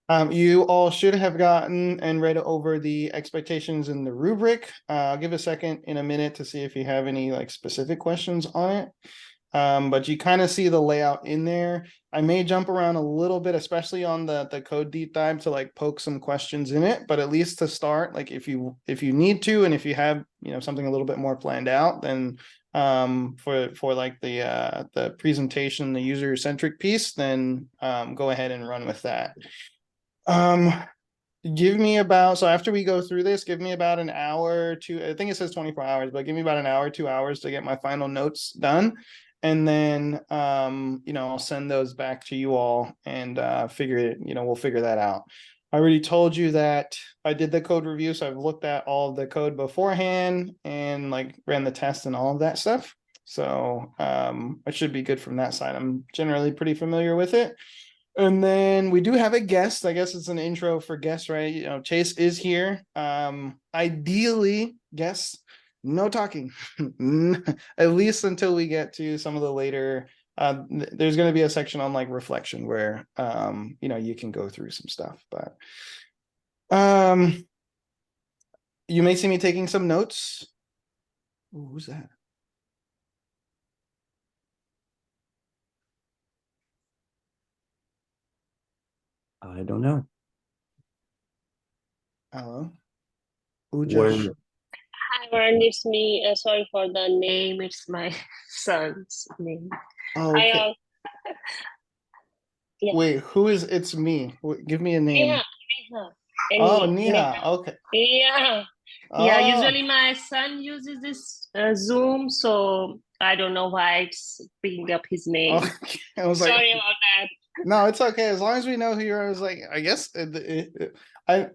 You all should have gotten and read over the expectations in the rubric. I'll give a second in a minute to see if you have any like specific questions on it. But you kind of see the layout in there. I may jump around a little bit, especially on the code deep dive to like poke some questions in it. But at least to start, like if you need to, and if you have something a little bit more planned out, then for like the presentation, the user centric piece, then go ahead and run with that. Um, Give me about, so after we go through this, give me about an hour to, I think it says 24 hours, but give me about an hour, 2 hours to get my final notes done. And then, I'll send those back to you all and figure it, we'll figure that out. I already told you that I did the code review, so I've looked at all of the code beforehand and like ran the test and all of that stuff. So I should be good from that side. I'm generally pretty familiar with it. And then we do have a guest. I guess it's an intro for guests, right? Chase is here. Ideally, guests, no talking, at least until we get to some of the later. There's going to be a section on like reflection where you can go through some stuff, but um, you may see me taking some notes. Ooh, who's that? I don't know. Hello. Who just? Where Hi, Vern, it's me. Sorry for the name. It's my son's name. Oh, I okay. Yeah, Wait, who is? It's me. Give me a Neha, name. Neha, Oh, Neha. Neha. Okay. Yeah, yeah. Oh. Usually my son uses this Zoom, so I don't know why it's picking up his name. Okay. I was like, Sorry about that. no, it's okay as long as we know who you are. I was like, I guess I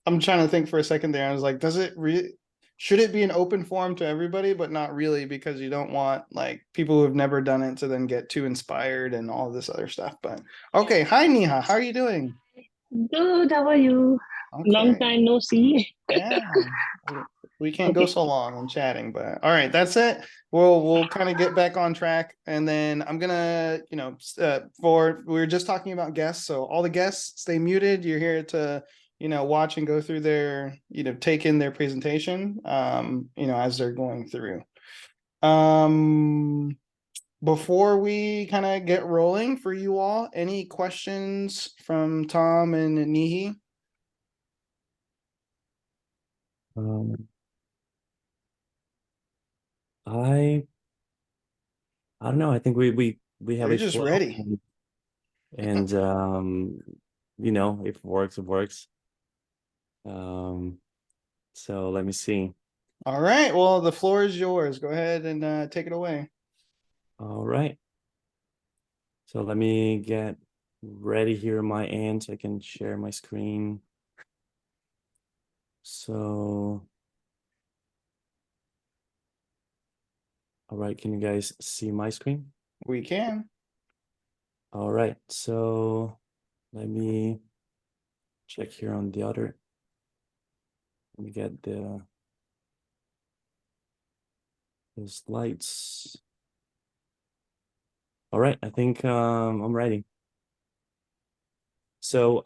I'm trying to think for a second there. I was like, does it really? Should it be an open forum to everybody, but not really because you don't want like people who have never done it to then get too inspired and all this other stuff. But okay, hi Neha, how are you doing? Good. How are you? Long Okay, time no see. yeah, we can't go Okay. so long in chatting, but all right, that's it. We'll kind of get back on track, and then I'm gonna, for we were just talking about guests, so all the guests stay muted. You're here to, watch and go through their, take in their presentation, as they're going through. Um, Before we kind of get rolling for you all, any questions from Tom and Nihi? um, I I don't know. I think we have We're a just flow, ready. and if it works, it works. Um, so let me see. All right. Well, the floor is yours. Go ahead and take it away. All right. So let me get ready here on my end so I can share my screen. So, all right, can you guys see my screen? We can. All right, so let me check here on the other. Let me get the slides. All right, I think I'm ready. So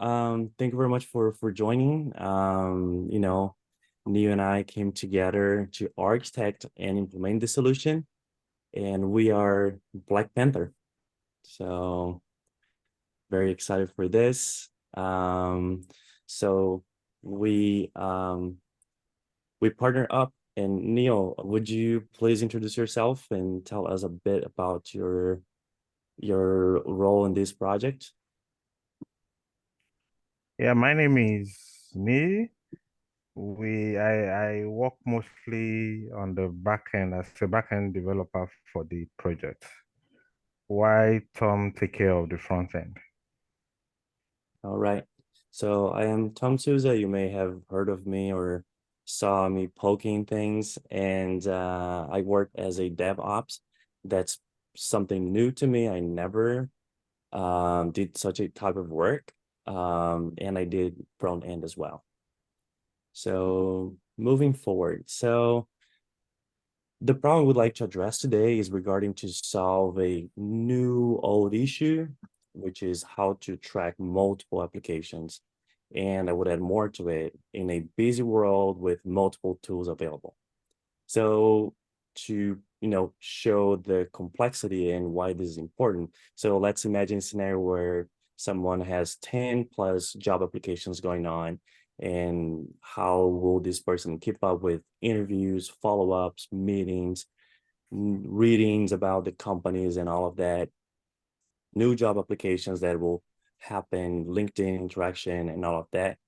thank you very much for joining. Neo and I came together to architect and implement the solution, and we are Black Panther. So very excited for this. So we partner up. And Neil, would you please introduce yourself and tell us a bit about your role in this project? Yeah, my name is Nee. I work mostly on the back end as a back end developer for the project. While Tom take care of the front end. All right. So I am Tom Souza. You may have heard of me or saw me poking things, and I work as a DevOps. That's something new to me. I never did such a type of work, and I did front end as well. So moving forward, so the problem we'd like to address today is regarding to solve a new old issue which is how to track multiple applications. And I would add more to it in a busy world with multiple tools available. So to show the complexity and why this is important. So let's imagine a scenario where someone has 10 plus job applications going on, and how will this person keep up with interviews, follow-ups, meetings, readings about the companies and all of that, new job applications that will happen, LinkedIn interaction and all of that.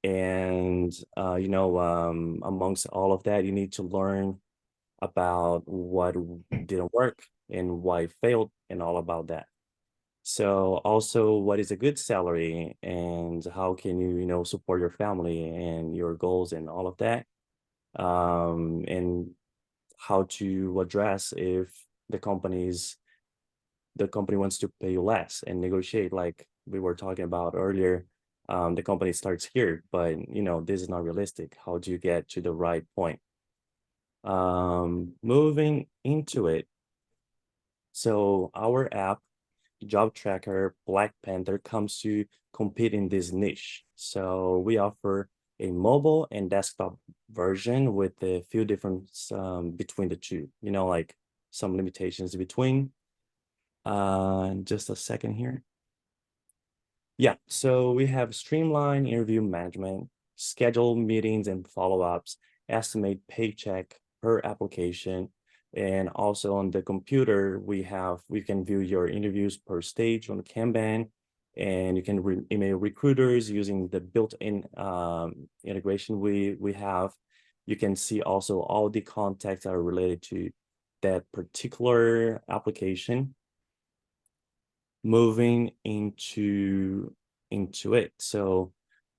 And amongst all of that, you need to learn about what didn't work and why it failed and all about that. So also, what is a good salary and how can you support your family and your goals and all of that. And how to address if the company wants to pay you less and negotiate, like we were talking about earlier. The company starts here, but this is not realistic. How do you get to the right point? Moving into it. So our app, Job Tracker Black Panther, comes to compete in this niche. So we offer a mobile and desktop version with a few differences between the two, like some limitations between. Just a second here. Yeah, so we have streamlined interview management, schedule meetings and follow-ups, estimate paycheck per application, and also on the computer, we can view your interviews per stage on Kanban, and you can email recruiters using the built-in integration we have. You can see also all the contacts that are related to that particular application. Moving into it. So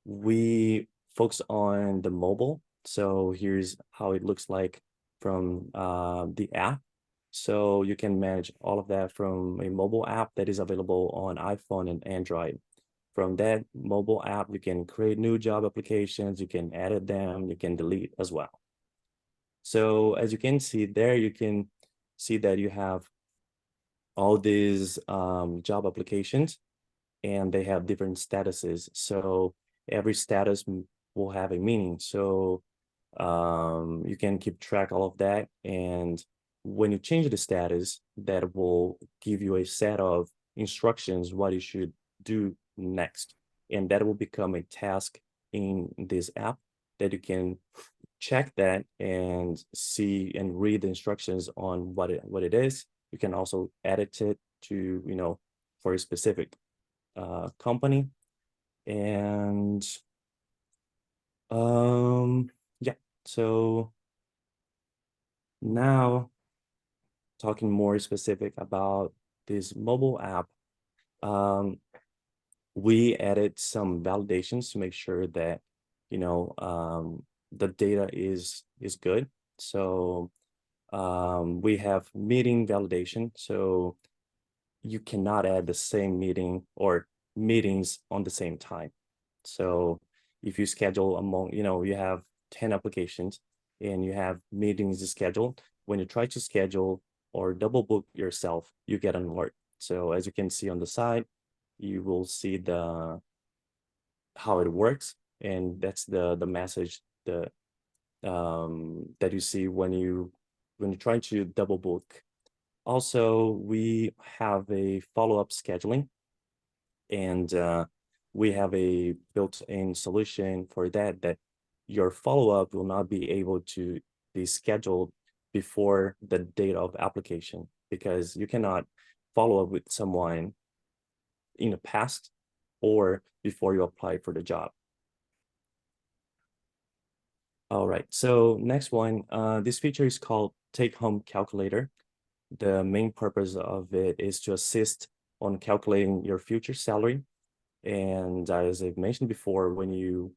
we focus on the mobile. So here's how it looks like from the app. So you can manage all of that from a mobile app that is available on iPhone and Android. From that mobile app, you can create new job applications, you can edit them, you can delete as well. So as you can see there, you can see that you have all these job applications, and they have different statuses. So every status will have a meaning. So you can keep track all of that. And when you change the status, that will give you a set of instructions what you should do next. And that will become a task in this app that you can check that and see and read the instructions on what it is. You can also edit it to for a specific company. And yeah, so now talking more specific about this mobile app, we added some validations to make sure that the data is good. So we have meeting validation. So you cannot add the same meeting or meetings on the same time. So if you schedule you have 10 applications and you have meetings scheduled, when you try to schedule or double book yourself, you get an alert. So as you can see on the side, you will see how it works, and that's the message that you see when you try to double book. Also, we have a follow-up scheduling, and we have a built-in solution for that your follow-up will not be able to be scheduled before the date of application, because you cannot follow up with someone in the past or before you apply for the job. All right, so next one, this feature is called Take Home Calculator. The main purpose of it is to assist on calculating your future salary. And as I've mentioned before, when you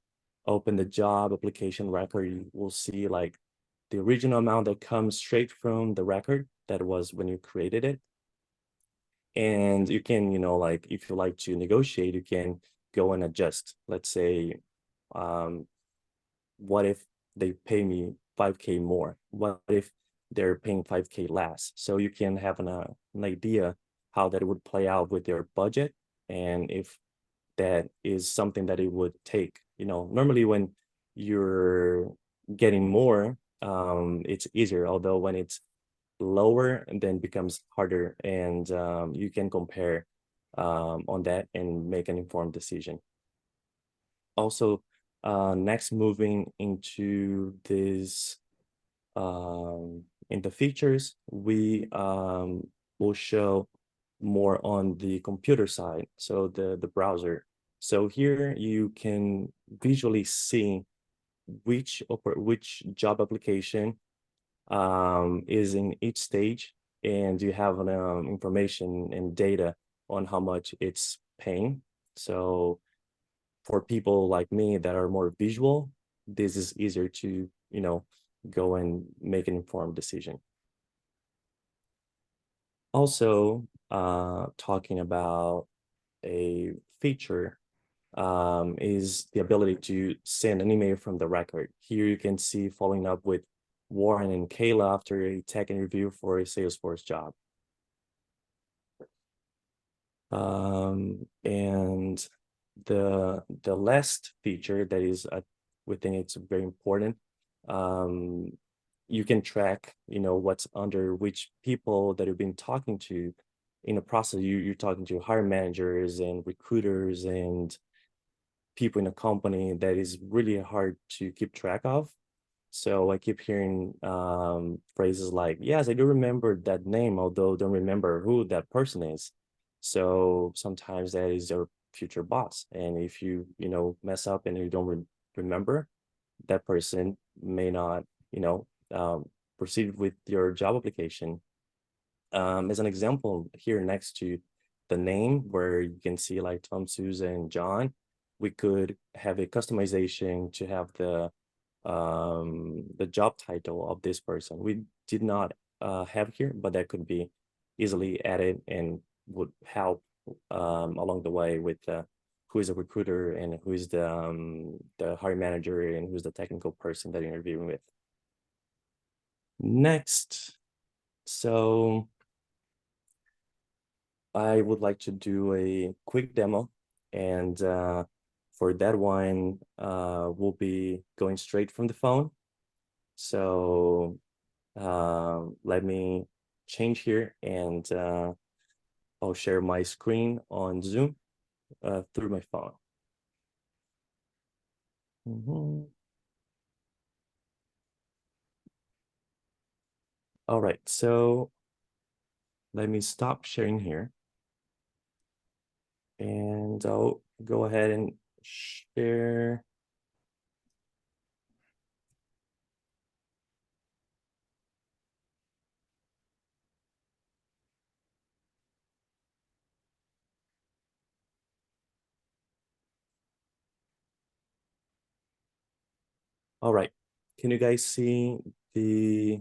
open the job application record, you will see like the original amount that comes straight from the record that was when you created it. And you can, like if you like to negotiate, you can go and adjust. Let's say, what if they pay me 5K more? What if they're paying 5K less? So you can have an idea how that would play out with their budget and if that is something that it would take. Normally when you're getting more, it's easier, although when it's lower, and then becomes harder, and you can compare on that and make an informed decision. Also, next, moving into this in the features, we will show more on the computer side, so the browser. So here you can visually see which job application is in each stage, and you have information and data on how much it's paying. So for people like me that are more visual, this is easier to go and make an informed decision. Also, talking about a feature is the ability to send an email from the record. Here you can see following up with Warren and Kayla after a tech interview for a Salesforce job. And the last feature that is, we think it's very important. You can track, what's under which people that you've been talking to in the process. You're talking to hiring managers and recruiters and people in a company that is really hard to keep track of. So I keep hearing phrases like, yes, I do remember that name, although don't remember who that person is. So sometimes that is your future boss. And if you, mess up and you don't remember, that person may not, proceed with your job application. As an example, here next to the name, where you can see like Tom, Susan, and John, we could have a customization to have the job title of this person. We did not have here, but that could be easily added and would help along the way with who is a recruiter and who is the hiring manager and who's the technical person that you're interviewing with. Next, so I would like to do a quick demo, and for that one, we'll be going straight from the phone. So let me change here, and I'll share my screen on Zoom through my phone. All right, so let me stop sharing here, and I'll go ahead and share. All right, can you guys see the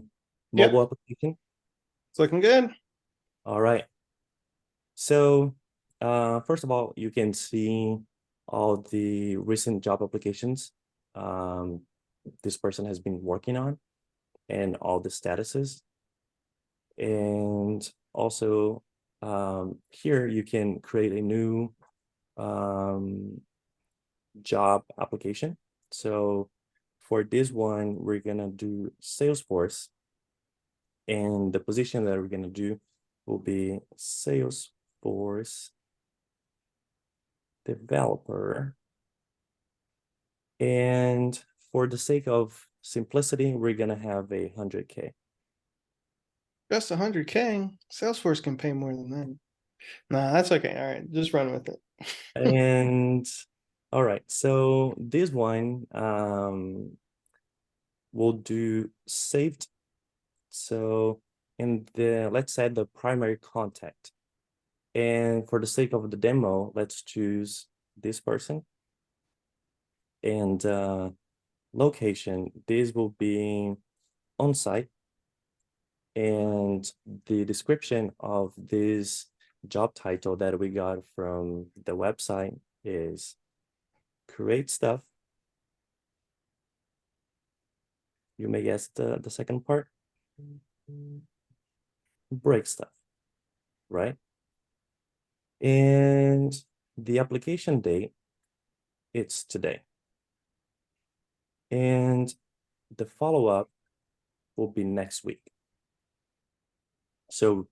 Yep. mobile application? It's looking good. All right. So first of all, you can see all the recent job applications this person has been working on and all the statuses. And also here you can create a new job application. So for this one, we're gonna do Salesforce, and the position that we're gonna do will be Salesforce developer. And for the sake of simplicity, we're gonna have 100K. Just 100K. Salesforce can pay more than that. Nah, that's okay. All right, just run with it. And all right, so this one we'll do saved. So in the, let's say, the primary contact, and for the sake of the demo, let's choose this person. And location, this will be on site. And the description of this job title that we got from the website is create stuff. You may guess the second part. Break stuff, right? And the application date, it's today. And the follow-up will be next week. So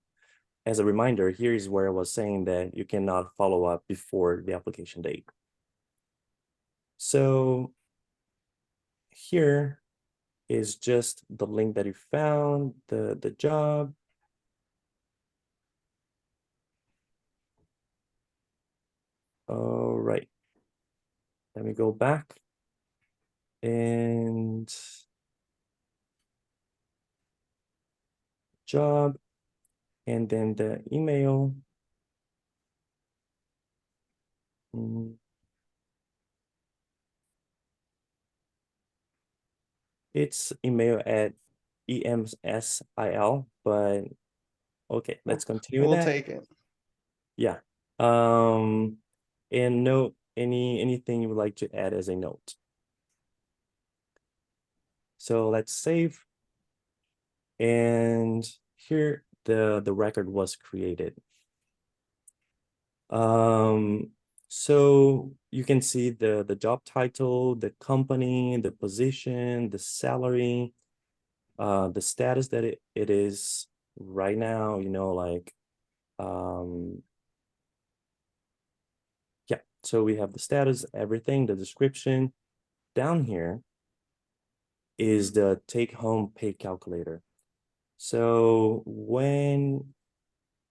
as a reminder, here is where I was saying that you cannot follow up before the application date. So here is just the link that you found, the job. All right. Let me go back and job, and then the email. It's email at EMSIL, but okay, let's continue with We'll that. take it. Yeah. And note anything you would like to add as a note. So let's save. And here the record was created. So you can see the job title, the company, the position, the salary, the status that it is right now, you know, like yeah, so we have the status, everything, the description. Down here is the take-home pay calculator. So when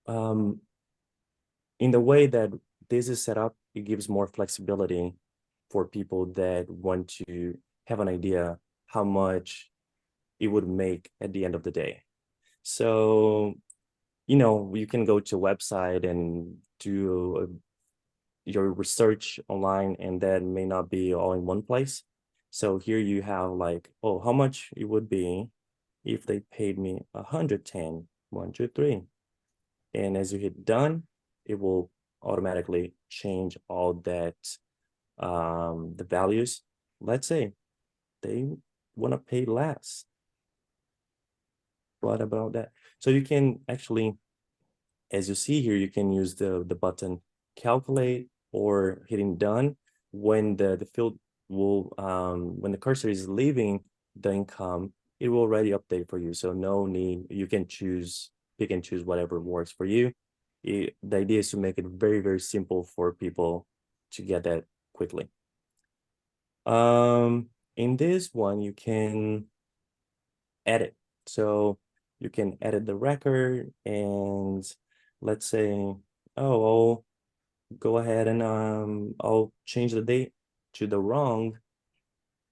in the way that this is set up, it gives more flexibility for people that want to have an idea how much it would make at the end of the day. So, you know, you can go to a website and do your research online, and that may not be all in one place. So here you have like, oh, how much it would be if they paid me 110, 1, 2, 3. And as you hit done, it will automatically change all that, the values. Let's say they want to pay less. What about that? So you can actually, as you see here, you can use the button calculate or hitting done when the field will, when the cursor is leaving the income, it will already update for you. So no need, you can choose, pick and choose whatever works for you. The idea is to make it very, very simple for people to get that quickly. In this one, you can edit. So you can edit the record, and let's say, oh, I'll go ahead and I'll change the date to the wrong.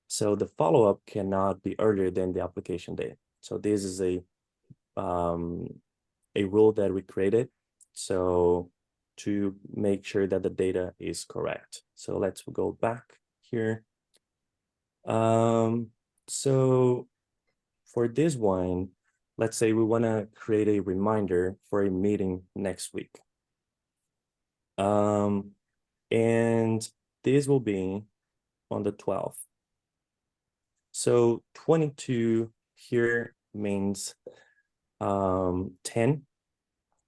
So the follow-up cannot be earlier than the application date. So this is a rule that we created, so to make sure that the data is correct. So let's go back here. So for this one, let's say we want to create a reminder for a meeting next week. And this will be on the 12th. So 22 here means 10.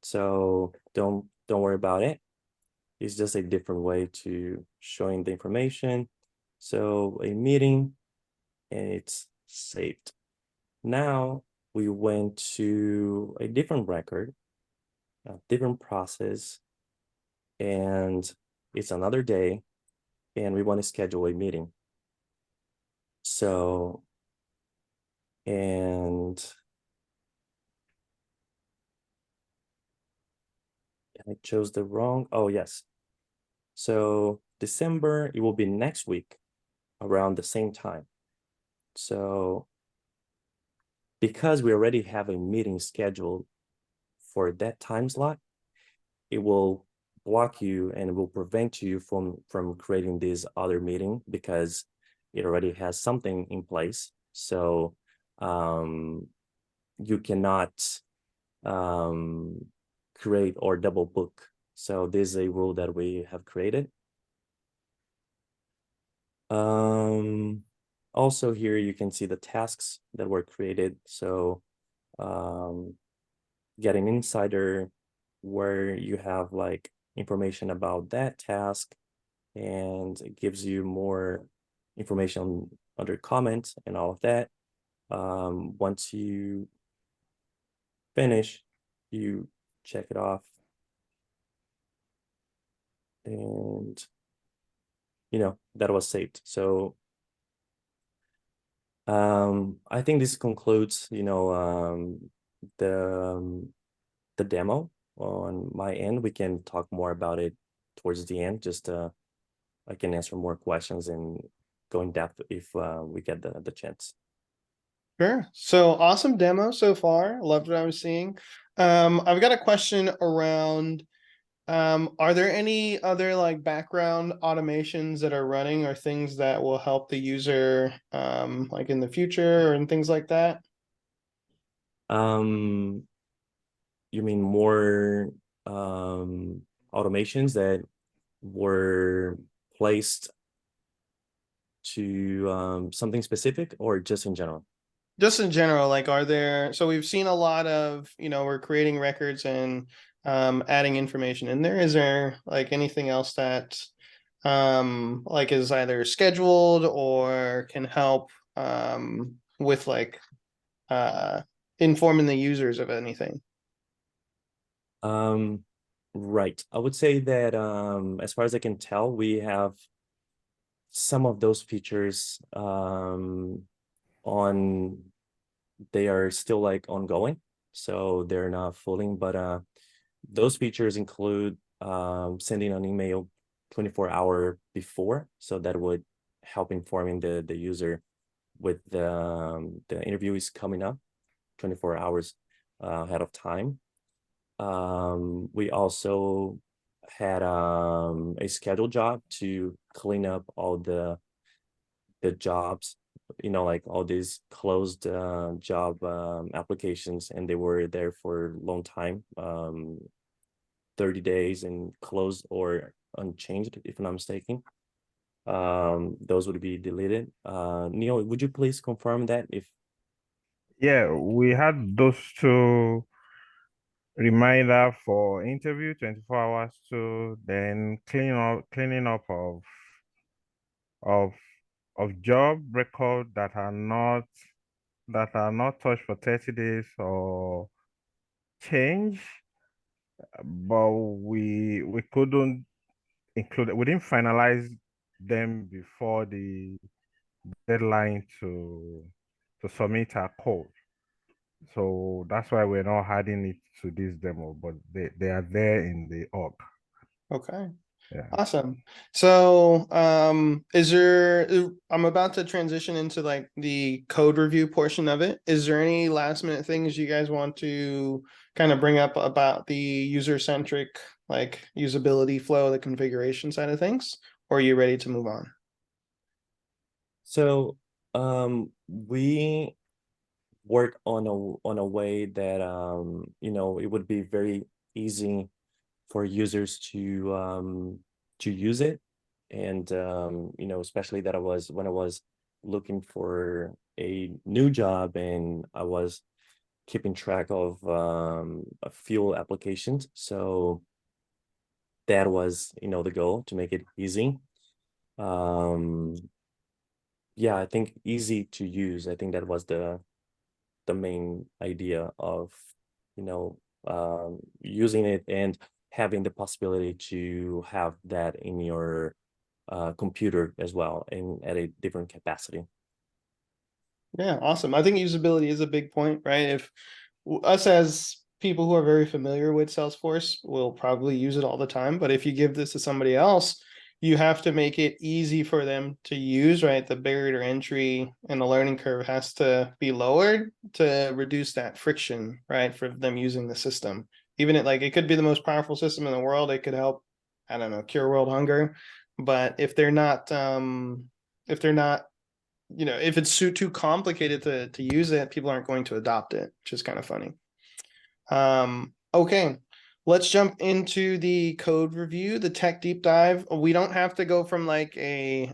So don't worry about it. It's just a different way to showing the information. So a meeting, and it's saved. Now we went to a different record, a different process, and it's another day, and we want to schedule a meeting. So, and I chose the wrong, oh yes. So December, it will be next week around the same time. So because we already have a meeting scheduled for that time slot, it will block you and will prevent you from creating this other meeting because it already has something in place. So you cannot create or double book. So this is a rule that we have created. Also here you can see the tasks that were created. So get an insider where you have like information about that task, and it gives you more information under comment and all of that. Once you finish, you check it off, and that was saved. So I think this concludes the demo on my end. We can talk more about it towards the end. Just I can answer more questions and go in depth if we get the chance. Sure. So awesome demo so far. Loved what I was seeing. I've got a question around, are there any other like background automations that are running or things that will help the user like in the future and things like that? You mean more automations that were placed to something specific, or just in general? Just in general, like are there, so we've seen a lot of, we're creating records and adding information in there. Is there like anything else that like is either scheduled or can help with like informing the users of anything? Right. I would say that as far as I can tell, we have some of those features they are still like ongoing, so they're not fully, but those features include sending an email 24-hour before, so that would help informing the user with the interview is coming up 24 hours ahead of time. We also had a scheduled job to clean up all the jobs, like all these closed job applications, and they were there for a long time, 30 days and closed or unchanged, if I'm not mistaken. Those would be deleted. Neil, would you please confirm that? Yeah, we had those two reminder for interview 24 hours to then cleaning up of job record that are not touched for 30 days or change, but we couldn't include, we didn't finalize them before the deadline to submit our code. So that's why we're not adding it to this demo, but they are there in the org. Okay. Yeah. Awesome. So, is there, I'm about to transition into like the code review portion of it. Is there any last minute things you guys want to kind of bring up about the user-centric, like usability flow, the configuration side of things? Or are you ready to move on? So we work on a way that it would be very easy for users to use it, and especially that when I was looking for a new job and I was keeping track of a few applications, so that was the goal, to make it easy. Yeah, I think easy to use. I think that was the main idea of using it and having the possibility to have that in your computer as well, and at a different capacity. Yeah, awesome. I think usability is a big point, right? If us as people who are very familiar with Salesforce will probably use it all the time, but if you give this to somebody else, you have to make it easy for them to use, right? The barrier to entry and the learning curve has to be lowered to reduce that friction, right? For them using the system. Even it could be the most powerful system in the world. It could help, I don't know, cure world hunger. But if they're not if it's too complicated to use it, people aren't going to adopt it, which is kind of funny. Okay, let's jump into the code review, the tech deep dive. We don't have to go from like a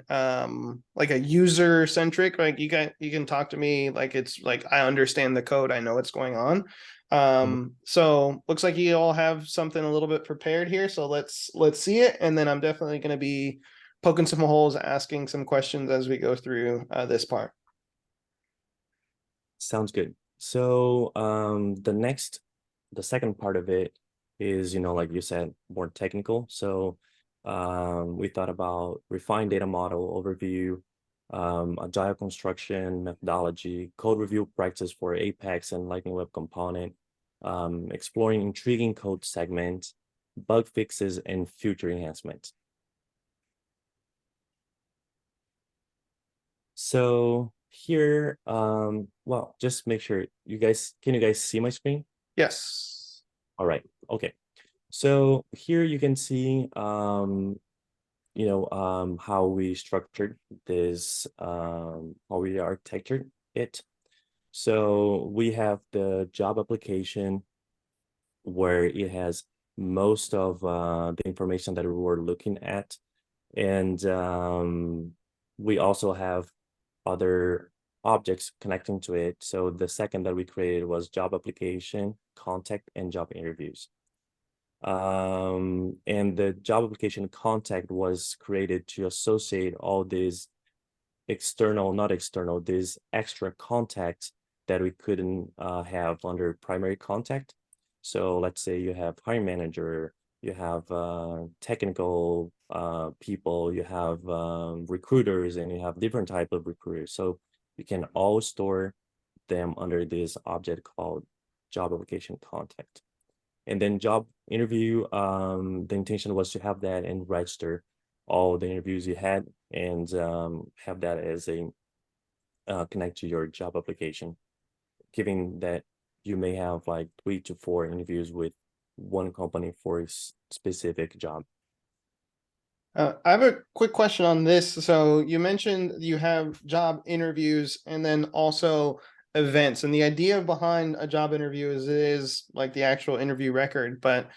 user centric, like you can talk to me like it's like I understand the code, I know what's going on. So looks like you all have something a little bit prepared here. So let's see it, and then I'm definitely going to be poking some holes, asking some questions as we go through this part. Sounds good. So the second part of it is, like you said, more technical. So we thought about refined data model overview, agile construction methodology, code review practice for Apex and Lightning Web Component, exploring intriguing code segments, bug fixes, and future enhancements. So here, well, just make sure can you guys see my screen? Yes. All right, okay. So here you can see, how we structured this, how we architectured it. So we have the job application where it has most of the information that we were looking at. And we also have other objects connecting to it. So the second that we created was job application, contact, and job interviews. And the job application contact was created to associate all these these extra contacts that we couldn't have under primary contact. So let's say you have hiring manager, you have technical people, you have recruiters, and you have different type of recruiters. So you can all store them under this object called job application contact. And then job interview, the intention was to have that and register all the interviews you had and have that as a connect to your job application, given that you may have like 3 to 4 interviews with one company for a specific job. I have a quick question on this. So you mentioned you have job interviews and then also events, and the idea behind a job interview is it is like the actual interview record, but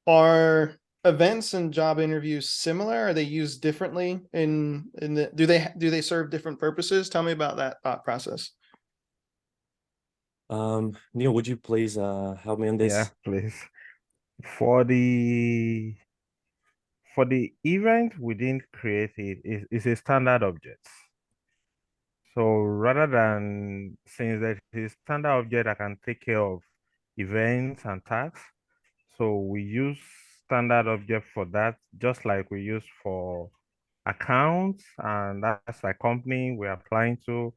are events and job interviews similar? Are they used differently in the do they serve different purposes? Tell me about that thought process. Neil, would you please help me on this? Yeah, please. For the for the event, we didn't create it. It's a standard object. So rather than since that is standard object, I can take care of events and tasks. So we use standard object for that, just like we use for accounts, and that's like company we're applying to,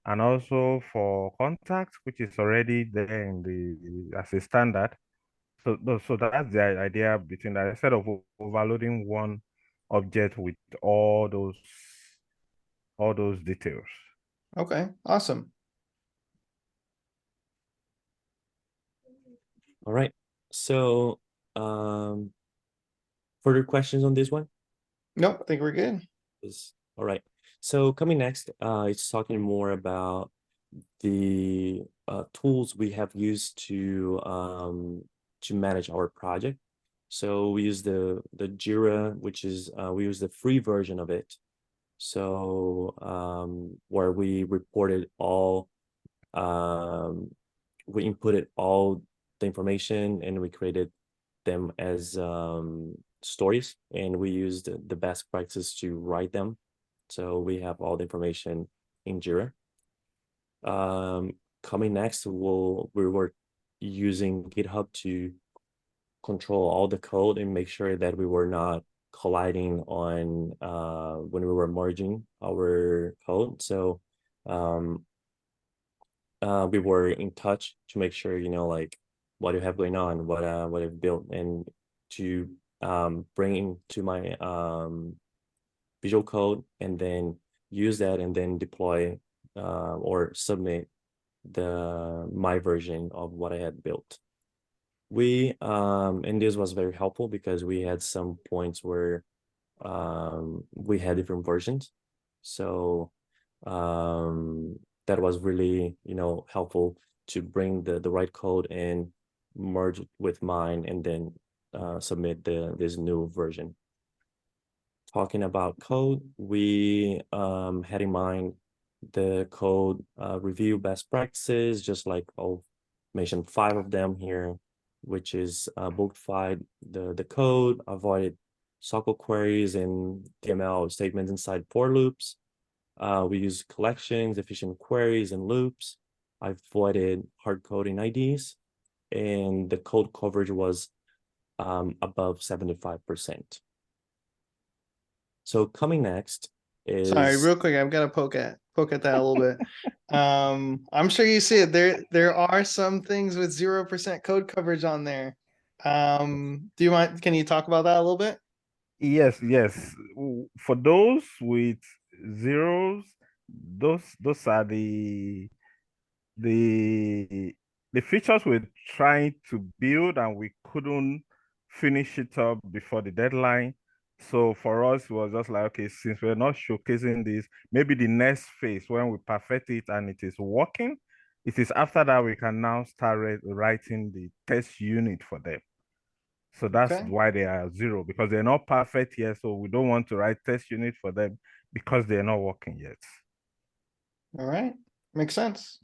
and also for contacts, which is already there in the as a standard. So that's the idea between that. Instead of overloading one object with all those details. Okay, awesome. All right. So further questions on this one? Nope, I think we're good. All right. So coming next, it's talking more about the tools we have used to manage our project. So we use the Jira, which is we use the free version of it. So where we reported all, we inputted all the information and we created them as stories, and we used the best practices to write them. So we have all the information in Jira. Coming next, we were using GitHub to control all the code and make sure that we were not colliding on when we were merging our code. So we were in touch to make sure, like what you have going on, what I've built, and to bring into my visual code and then use that and then deploy or submit my version of what I had built. And this was very helpful because we had some points where we had different versions. So that was really, helpful to bring the right code and merge it with mine and then submit this new version. Talking about code, we had in mind the code review best practices, just like all mentioned 5 of them here, which is bulkified the code, avoided SQL queries and HTML statements inside for loops. We use collections, efficient queries, and loops. I avoided hard coding IDs, and the code coverage was above 75%. So coming next is Sorry, real quick, I've got to poke at that a little bit. I'm sure you see it. There are some things with 0% code coverage on there. Do you mind? Can you talk about that a little bit? Yes, yes. For those with zeros, those are the the features we're trying to build, and we couldn't finish it up before the deadline. So for us, it was just like, okay, since we're not showcasing this, maybe the next phase when we perfect it and it is working, it is after that we can now start writing the test unit for them. So that's Okay. why they are 0, because they're not perfect yet. So we don't want to write test unit for them because they're not working yet. All right. Makes sense.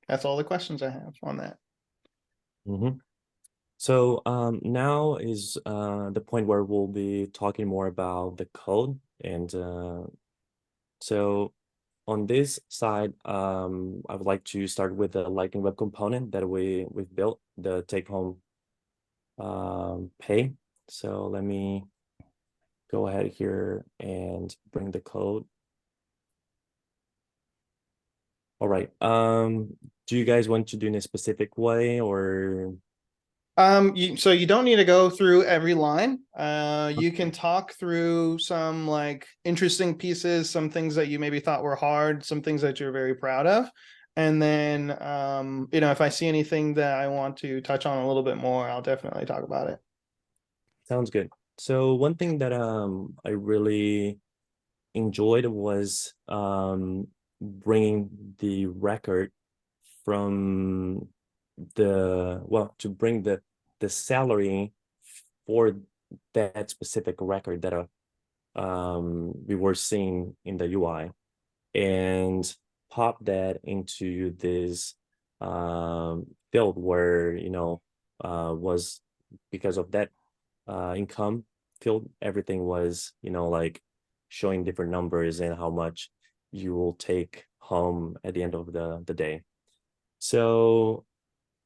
That's all the questions I have on that. Mhm. So now is the point where we'll be talking more about the code. And so on this side, I would like to start with the Lightning Web component that we've built, the take-home pay. So let me go ahead here and bring the code. All right. Do you guys want to do in a specific way, or So you don't need to go through every line. You can talk through some like interesting pieces, some things that you maybe thought were hard, some things that you're very proud of. And then, if I see anything that I want to touch on a little bit more, I'll definitely talk about it. sounds good? So one thing that I really enjoyed was bringing the record from to bring the salary for that specific record that we were seeing in the UI, and pop that into this field where was, because of that income field, everything was like showing different numbers and how much you will take home at the end of the day. So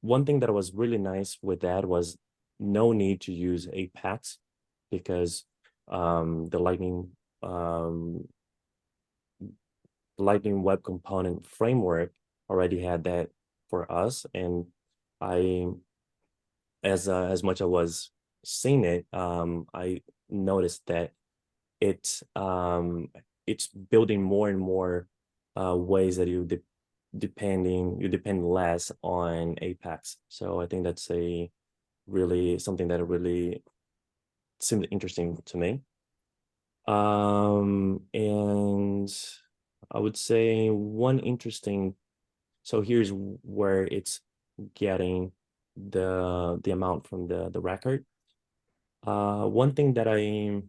one thing that was really nice with that was no need to use Apex, because the Lightning Web Component framework already had that for us. And I, as much as I was seeing it, I noticed that it's building more and more ways that you depend less on Apex. So I think that's something that really seemed interesting to me. And I would say one interesting, so here's where it's getting the amount from the record. One thing that I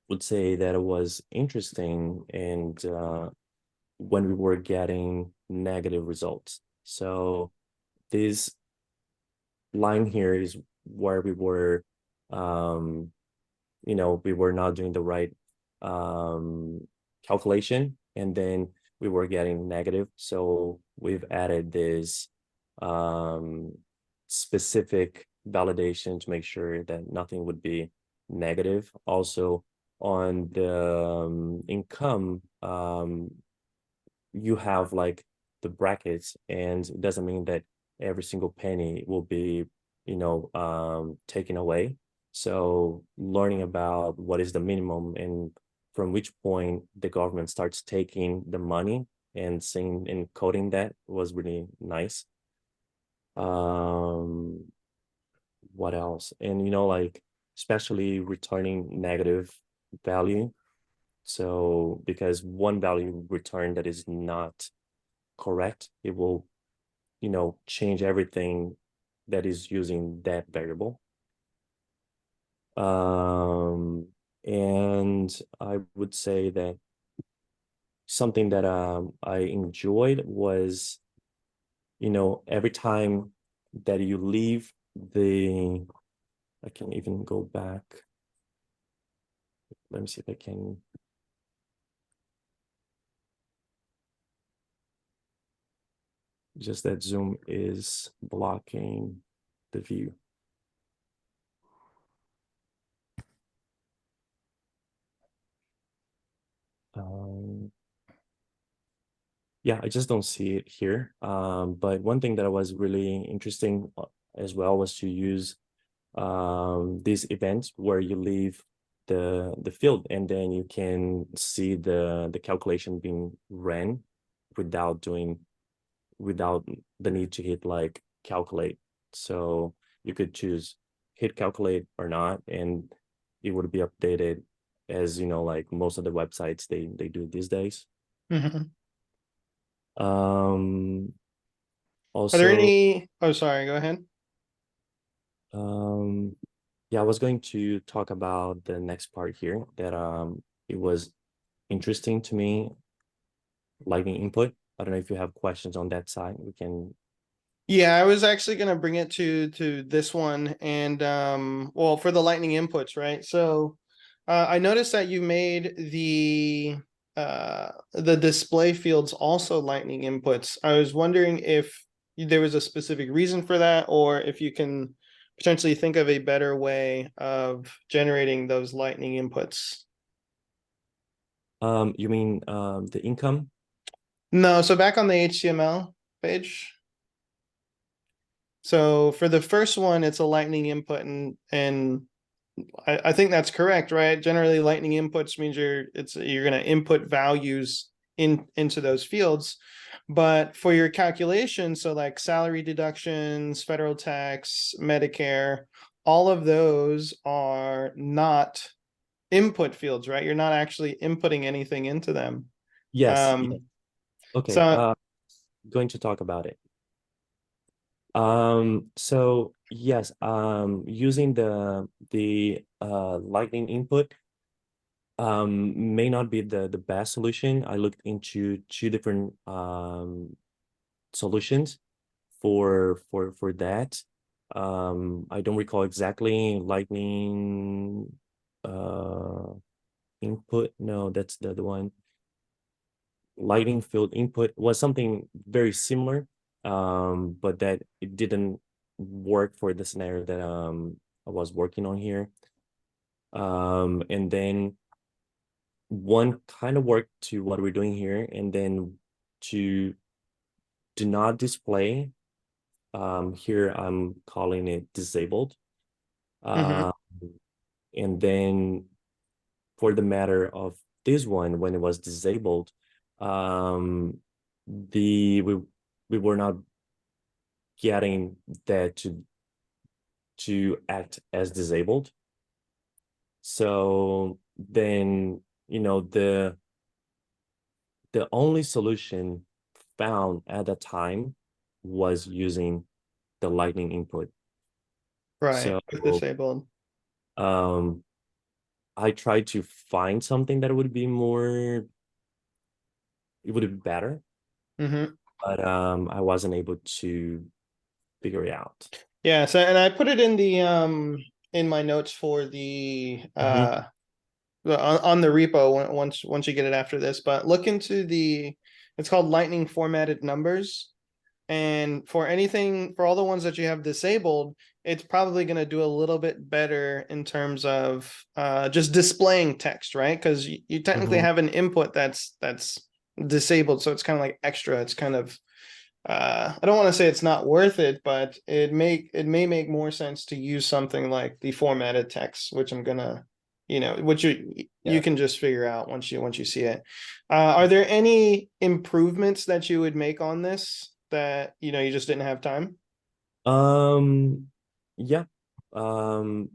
would say that was interesting, and when we were getting negative results. So this line here is where we were we were not doing the right calculation, and then we were getting negative. So we've added this specific validation to make sure that nothing would be negative. Also, on the income, you have like the brackets, and it doesn't mean that every single penny will be taken away. So learning about what is the minimum and from which point the government starts taking the money and seeing and coding that was really nice. What else? And like especially returning negative value. So because one value returned that is not correct, it will change everything that is using that variable. And I would say that something that I enjoyed was every time that you leave the, I can even go back. Let me see if I can. Just that Zoom is blocking the view. Yeah, I just don't see it here. But one thing that was really interesting as well was to use these events where you leave the field and then you can see the calculation being ran without the need to hit like calculate. So you could choose hit calculate or not, and it would be updated as like most of the websites they do these days. Mhm. Um Are there also any? Oh, sorry. Go ahead. yeah, I was going to talk about the next part here that it was interesting to me, lightning input. I don't know if you have questions on that side. We can. Yeah, I was actually gonna bring it to this one and well for the lightning inputs, right? So I noticed that you made the display fields also lightning inputs. I was wondering if there was a specific reason for that, or if you can potentially think of a better way of generating those lightning inputs. You mean the income? No, so back on the HTML page. So for the first one, it's a lightning input, and I think that's correct, right? Generally, lightning inputs means you're going to input values into those fields. But for your calculation, so like salary deductions, federal tax, Medicare, all of those are not input fields, right? You're not actually inputting anything into them. Yes. Yeah. Um, Okay. so Going to talk about it. So yes, using the lightning input may not be the best solution. I looked into two different solutions for that. I don't recall exactly lightning input. No, that's the other one. Lightning field input was something very similar, but that it didn't work for the scenario that I was working on here. And then one kind of worked to what we're doing here, and then to do not display, here I'm calling it disabled. mhm, Uh, and then for the matter of this one, when it was disabled, um, we were not getting that to act as disabled. So then, the only solution found at the time was using the lightning input. right, So with disabled. um I tried to find something that would be it would be better, Mhm. but I wasn't able to figure it out. Yeah, so and I put it in the in my notes for Mhm. on the repo once you get it after this, but look into it's called lightning formatted numbers. And for anything, for all the ones that you have disabled, it's probably going to do a little bit better in terms of just displaying text, right? Because you technically Mhm. have an input that's disabled, so it's kind of like extra. It's kind of I don't want to say it's not worth it, but it may make more sense to use something like the formatted text, which I'm gonna, which you Yeah. can just figure out once you see it. Are there any improvements that you would make on this that you just didn't have time? Um, yeah. Um,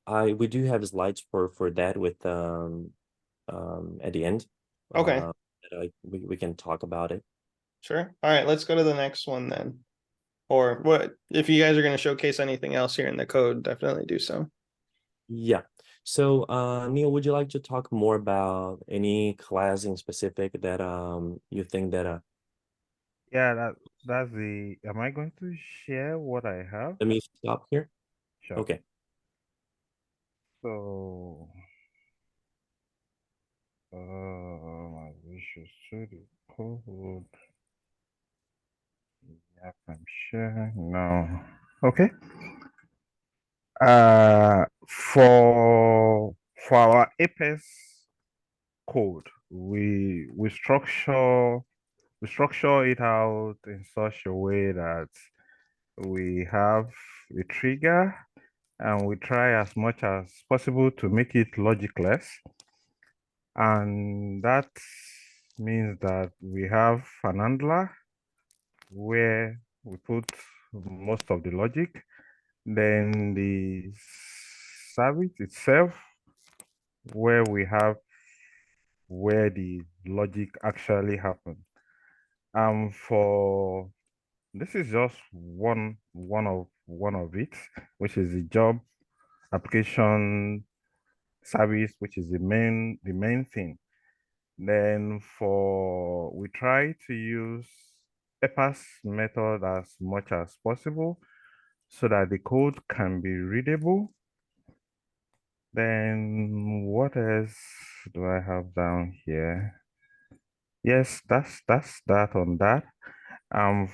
we do have slides for that with at the end. Okay, That we can talk about it. sure. All right, let's go to the next one then. Or what if you guys are going to showcase anything else here in the code, definitely do so. Yeah. So, Neil, would you like to talk more about any class in specific that you think that Yeah, that's the. Am I going to share what I have? Let me stop here. Sure. Okay. So, my Visual Studio Code. Yep, I'm sharing now. Okay. For our Apex code, we structure it out in such a way that we have a trigger and we try as much as possible to make it logicless. And that means that we have an handler where we put most of the logic, then the service itself where we have where the logic actually happens. For this is just one of it, which is the job application service, which is the main thing. Then we try to use EPAS method as much as possible so that the code can be readable. Then what else do I have down here? Yes, that's that on that.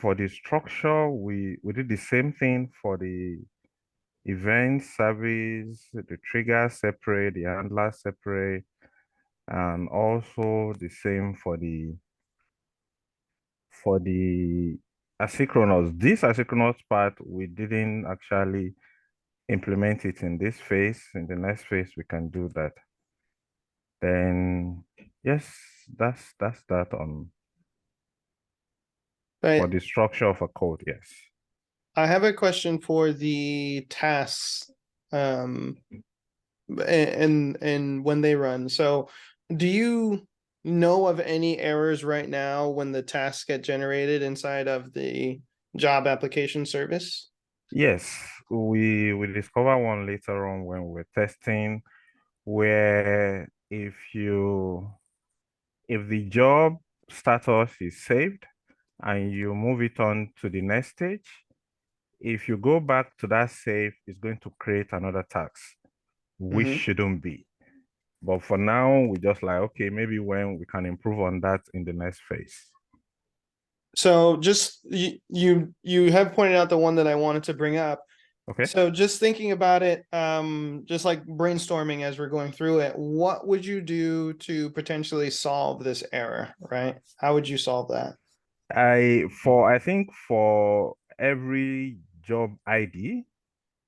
For the structure, we did the same thing for the event service, the trigger separate, the handler separate, and also the same for the asynchronous. This asynchronous part, we didn't actually implement it in this phase. In the next phase, we can do that. Then, yes, that's that on for But the structure of a code, yes. I have a question for the tasks, and when they run. So, do you know of any errors right now when the tasks get generated inside of the job application service? Yes, we discover one later on when we're testing where if the job status is saved and you move it on to the next stage, if you go back to that save, it's going to create another task, which Mhm. shouldn't be. But for now, we just like, okay, maybe when we can improve on that in the next phase. So just you have pointed out the one that I wanted to bring up. Okay. So just thinking about it, just like brainstorming as we're going through it, what would you do to potentially solve this error, right? How would you solve that? I think for every job ID,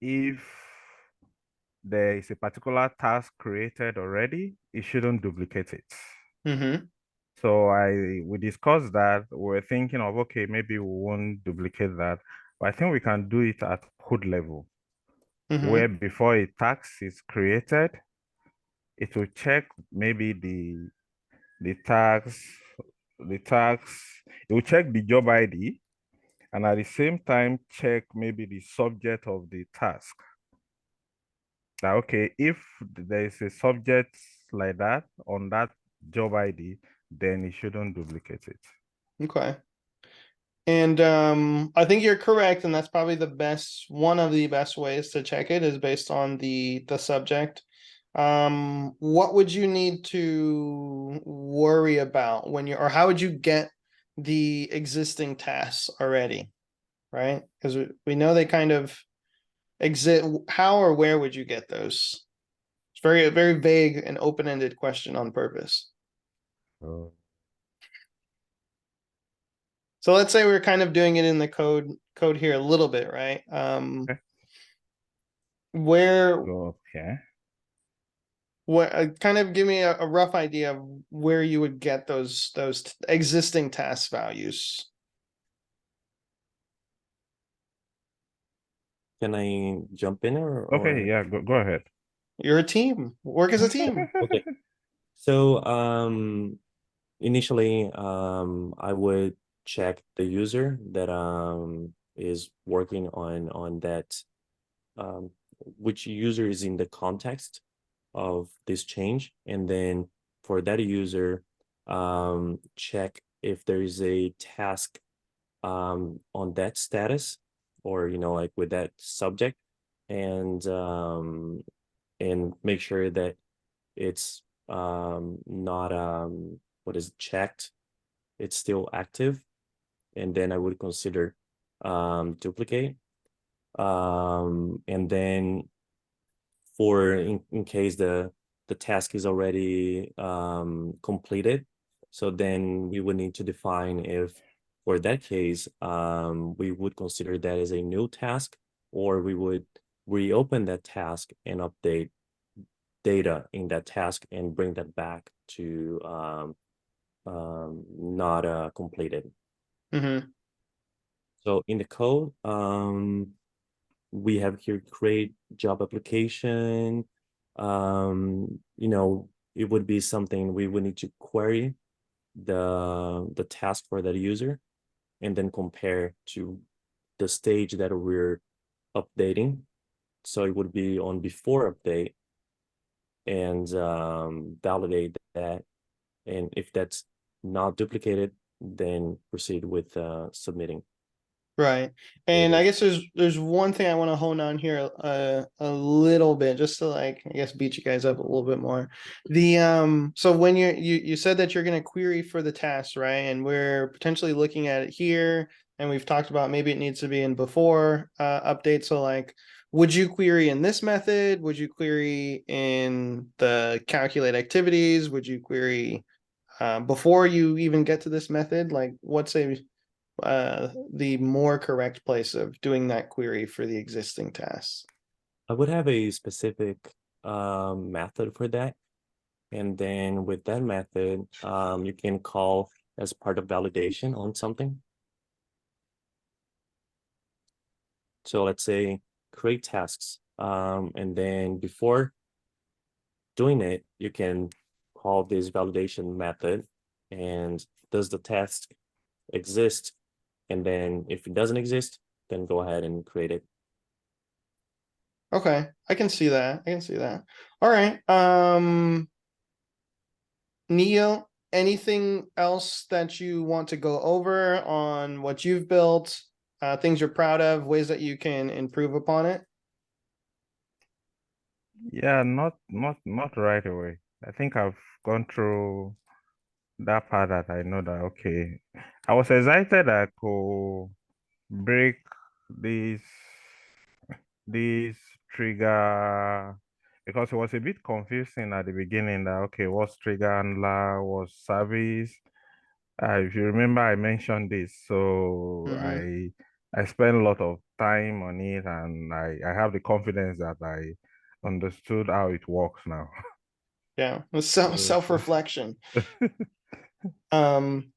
if there is a particular task created already, it shouldn't duplicate it. Mm-hmm. So we discussed that. We're thinking of, okay, maybe we won't duplicate that, but I think we can do it at code level, Mm-hmm. where before a task is created, it will check maybe the tax, it will check the job ID, and at the same time check maybe the subject of the task. Now, okay, if there is a subject like that on that job ID, then it shouldn't duplicate it. Okay. And I think you're correct, and that's probably one of the best ways to check it is based on the subject. What would you need to worry about when or how would you get the existing tasks already, right? Because we know they kind of exist. How or where would you get those? It's very vague and open-ended question on purpose. Oh. So let's say we're kind of doing it in the code here a little bit, right? Okay. Where Okay. what kind of give me a rough idea of where you would get those existing task values. Can I jump in Okay, yeah, go ahead. You're a team. Work as a team. Okay. So initially I would check the user that is working on that, which user is in the context of this change, and then for that user check if there is a task on that status, or like with that subject, and make sure that it's not what is checked, it's still active, and then I would consider duplicate. And then for in case the task is already completed, so then we would need to define if for that case we would consider that as a new task, or we would reopen that task and update data in that task and bring that back to not completed. Mm-hmm. So in the code, we have here create job application. It would be something we would need to query the task for that user, and then compare to the stage that we're updating. So it would be on before update, and validate that. And if that's not duplicated, then proceed with submitting. Right. There it And I is. guess there's one thing I want to hone on here a little bit, just to like, I guess, beat you guys up a little bit more. The so when you said that you're going to query for the task, right? And we're potentially looking at it here, and we've talked about maybe it needs to be in before update. So like, would you query in this method? Would you query in the calculate activities? Would you query before you even get to this method? Like, what's the more correct place of doing that query for the existing tasks? I would have a specific method for that. And then with that method, you can call as part of validation on something. So let's say create tasks. And then before doing it, you can call this validation method, and does the task exist? And then if it doesn't exist, then go ahead and create it. Okay, I can see that. I can see that. All right. Neil, anything else that you want to go over on what you've built, things you're proud of, ways that you can improve upon it? Yeah, not right away. I think I've gone through that part that I know that okay. I was excited I could break this this trigger because it was a bit confusing at the beginning that okay, what's trigger handler, what's service. If you remember, I mentioned this, so Mhm. I spent a lot of time on it, and I have the confidence that I understood how it works now. Yeah, So, self-reflection. Um,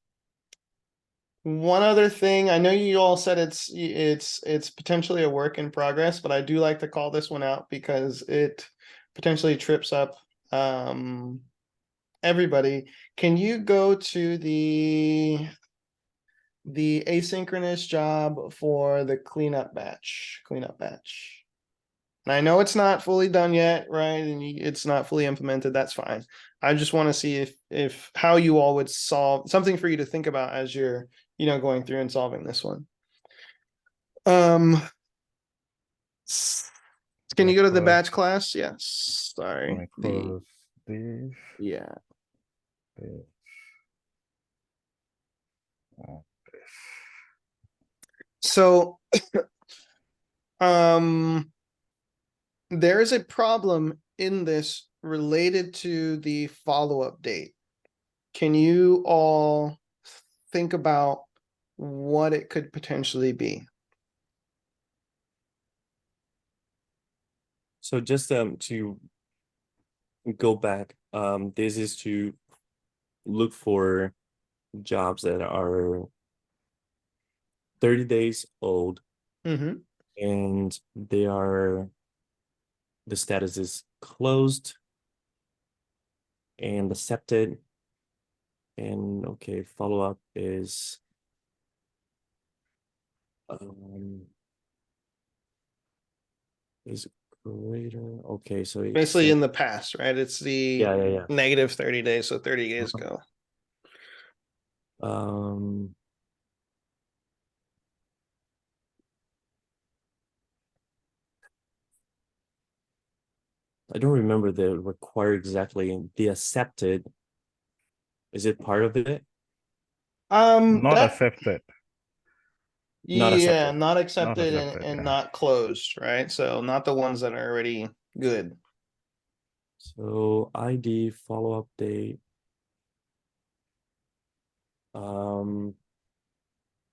one other thing, I know you all said it's potentially a work in progress, but I do like to call this one out because it potentially trips up everybody. Can you go to the asynchronous job for the cleanup batch? And I know it's not fully done yet, right? And it's not fully implemented. That's fine. I just want to see if how you all would solve something for you to think about as you're going through and solving this one. Can you go to the batch class? Yes. let Sorry. me close this. Yeah. This, this. So there is a problem in this related to the follow-up date. Can you all think about what it could potentially be? So just to go back, this is to look for jobs that are 30 days old, Mm-hmm. and the status is closed and accepted, and okay, follow-up is greater. Okay, so it's Basically in the past, right? It's the yeah. negative 30 days, so 30 days Uh-huh. ago. I don't remember the required exactly. The accepted, is it part of it? Not That, accepted. Not yeah, accepted. not Not accepted accepted. and Yeah. not closed, right? So not the ones that are already good. So ID follow-up date. Um,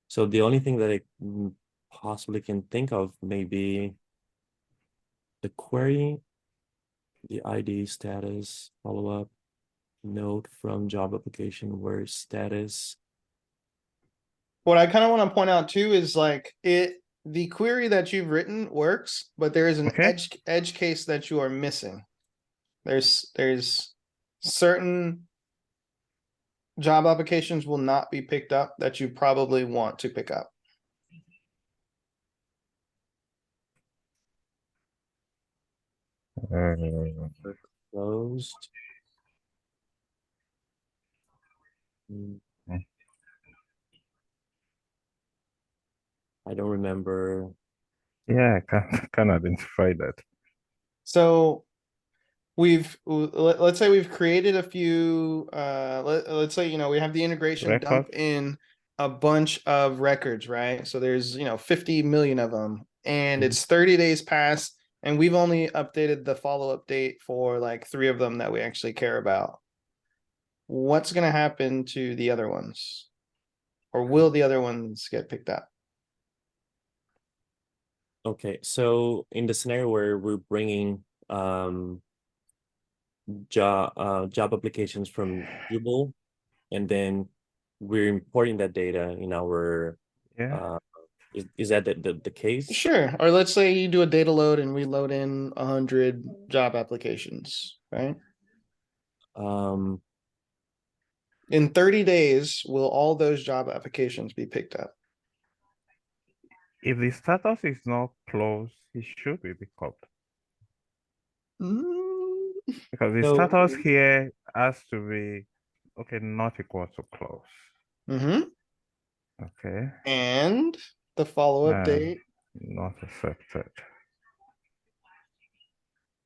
so the only thing that I possibly can think of maybe the query, the ID status follow-up note from job application where status. What I kind of want to point out too is like the query that you've written works, but there is an Okay. edge case that you are missing. There's certain job applications will not be picked up that you probably want to pick up. Closed. Mm, I don't remember. Yeah, can identify that. So let's say we've created a few let's say we have the integration dump Records. in a bunch of records, right? So there's 50 million of them, and it's 30 days past, and we've only updated the follow-up date for like 3 of them that we actually care about. What's going to happen to the other ones, or will the other ones get picked up? Okay, so in the scenario where we're bringing job applications from Drupal, and then we're importing that data in our Yeah. is that the case? Sure. Or let's say you do a data load and we load in 100 job applications, right? Um, In 30 days, will all those job applications be picked up? If the status is not closed, it should be picked up. Mm, Because the So- status here has to be, okay, not equal to close. mhm. Okay, And the follow-up date. not accepted.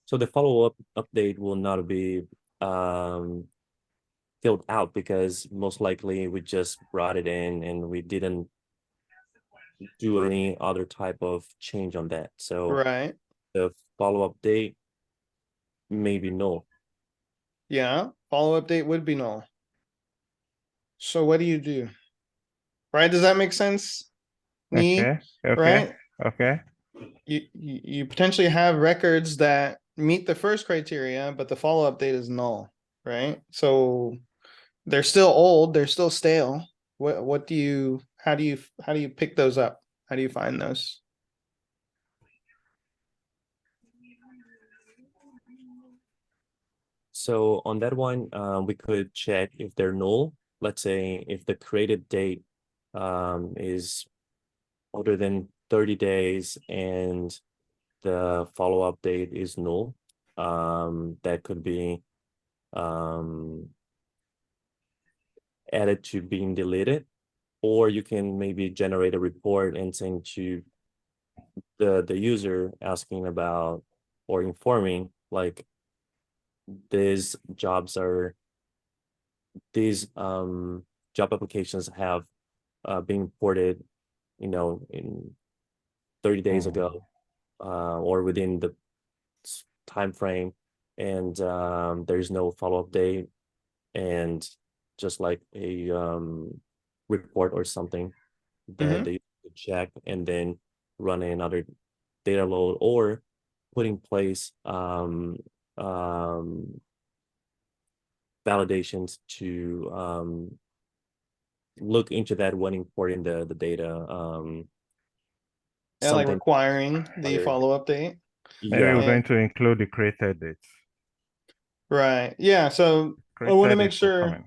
so the follow-up update will not be filled out because most likely we just brought it in and we didn't do any other type of change on that. So Right. the follow-up date maybe no. Yeah. Follow-up date would be null. So what do you do? Right? Does that make sense? Okay, okay, Right? okay. You potentially have records that meet the first criteria, but the follow-up date is null, right? So they're still old, they're still stale. What do you how do you pick those up? How do you find those? So on that one, we could check if they're null. Let's say if the created date is older than 30 days and the follow-up date is null, that could be added to being deleted, or you can maybe generate a report and send to the user asking about or informing like these jobs are these job applications have been ported, in 30 days ago, or within the time frame, and there's no follow-up date, and just like a report or something that they could check and then run another data load or put in place validations to look into that when importing the data. Yeah, like Something requiring the required. follow-up date. Maybe Yeah. we're going to include the created dates. Right. Yeah. So I want to Created make dates will come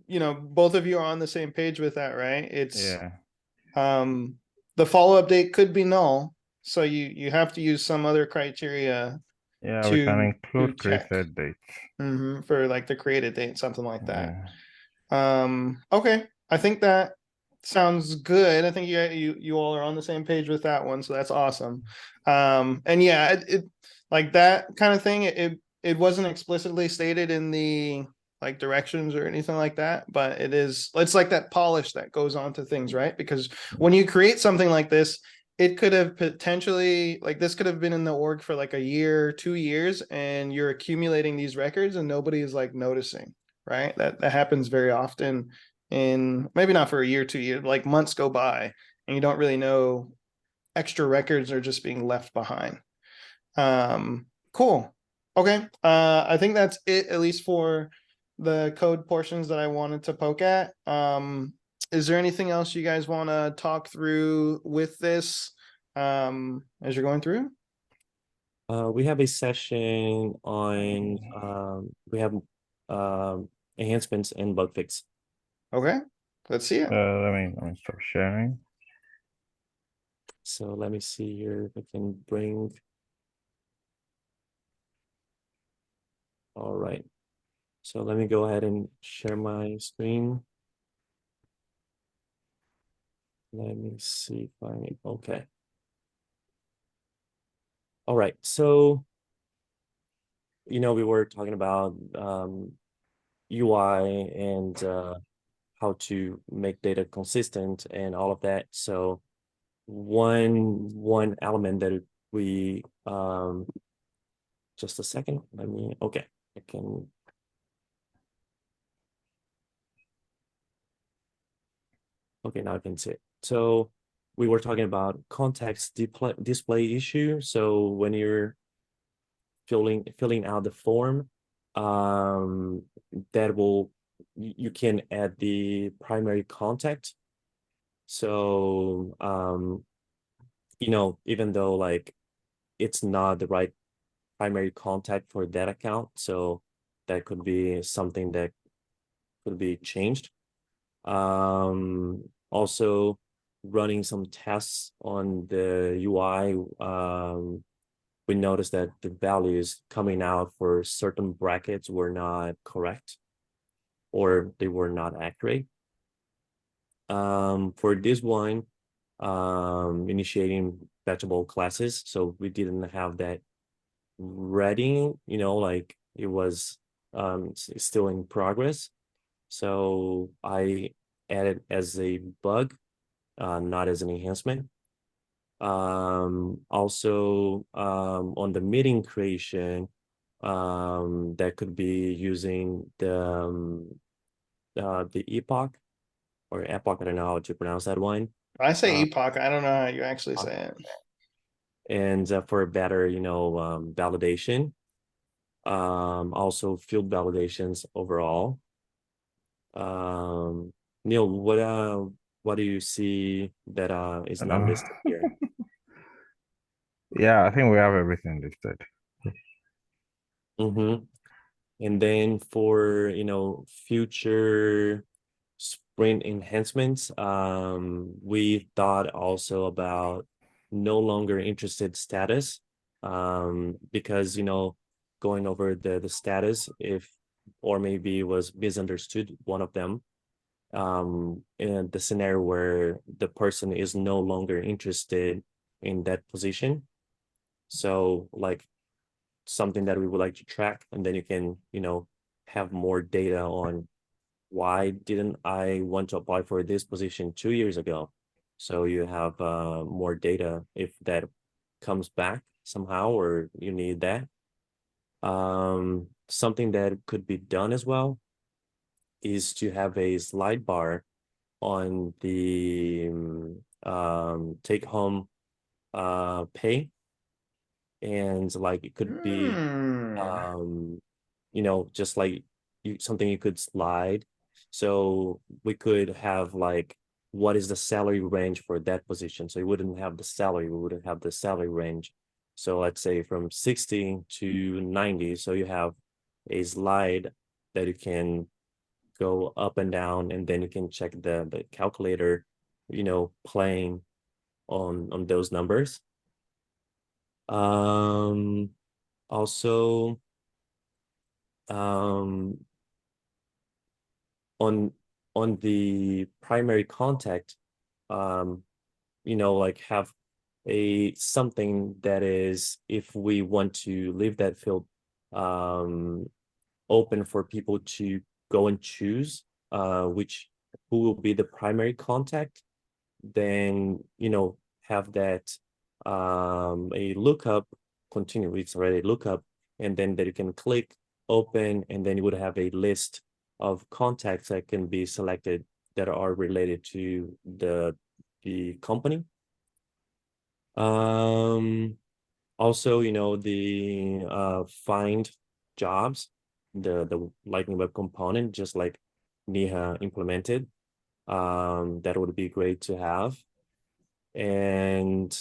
sure, both of you are on the same page with that, right? in. It's Yeah, the follow-up date could be null. So you have to use some other criteria yeah, we can to include check created dates. for like the created date, something like that. Yeah. Okay. I think that sounds good. I think you all are on the same page with that one, so that's awesome. And yeah, like that kind of thing. It wasn't explicitly stated in the like directions or anything like that, but it's like that polish that goes on to things, right? Because when you create something like this, it could have potentially like this could have been in the org for like a year, 2 years, and you're accumulating these records and nobody's like noticing, right? That happens very often in maybe not for a year, 2 years, like months go by and you don't really know extra records are just being left behind. Cool. Okay. I think that's it, at least for the code portions that I wanted to poke at. Is there anything else you guys want to talk through with this as you're going through? We have a session on we have enhancements and bug fix. Okay, let's see it. Let me stop sharing. So let me see here if I can bring. All right. So let me go ahead and share my screen. Let me see if I, okay. All right, so, we were talking about UI and how to make data consistent and all of that. So one element that we, just a second, okay, I can. Okay, now I can see it. So we were talking about context display issue. So when you're filling out the form, that will you can add the primary contact. So even though like it's not the right primary contact for that account, so that could be something that could be changed. Also running some tests on the UI, we noticed that the values coming out for certain brackets were not correct or they were not accurate. For this one, initiating fetchable classes, so we didn't have that ready, like it was still in progress. So I added as a bug, not as an enhancement. Also, on the meeting creation, that could be using the epoch or epoch. I don't know how to pronounce that one. I say epoch. I don't know how you actually say it. And for better, validation. Also field validations overall. Neil, what do you see that is not listed here? Yeah, I think we have everything listed. Mm-hmm. And then for future sprint enhancements, we thought also about no longer interested status, because going over the status if or maybe it was misunderstood one of them, in the scenario where the person is no longer interested in that position. So like something that we would like to track, and then you can have more data on why didn't I want to apply for this position 2 years ago. So you have more data if that comes back somehow or you need that. Something that could be done as well is to have a slide bar on the take home pay, and like it could be just like something you could slide. So we could have like what is the salary range for that position. So you wouldn't have the salary, we wouldn't have the salary range. So let's say from 60 to 90. So you have a slide that you can go up and down, and then you can check the calculator, playing on those numbers. Also, on the primary contact, like have a something that is, if we want to leave that field open for people to go and choose which who will be the primary contact, then have that a lookup continually. It's already a lookup, and then that you can click open, and then you would have a list of contacts that can be selected that are related to the company. Also, the find jobs, the Lightning Web component, just like Neha implemented. That would be great to have. And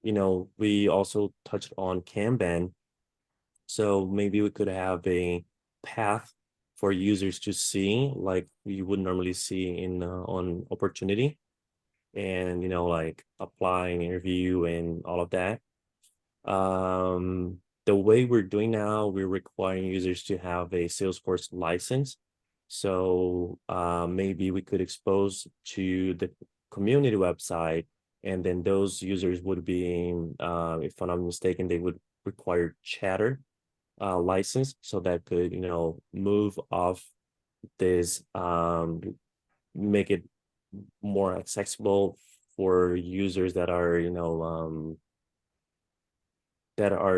we also touched on Kanban, so maybe we could have a path for users to see, like you would normally see in on Opportunity, and like apply and interview and all of that. The way we're doing now, we're requiring users to have a Salesforce license. So maybe we could expose to the community website, and then those users would be, if I'm not mistaken, they would require Chatter license, so that could move off this, make it more accessible for users that are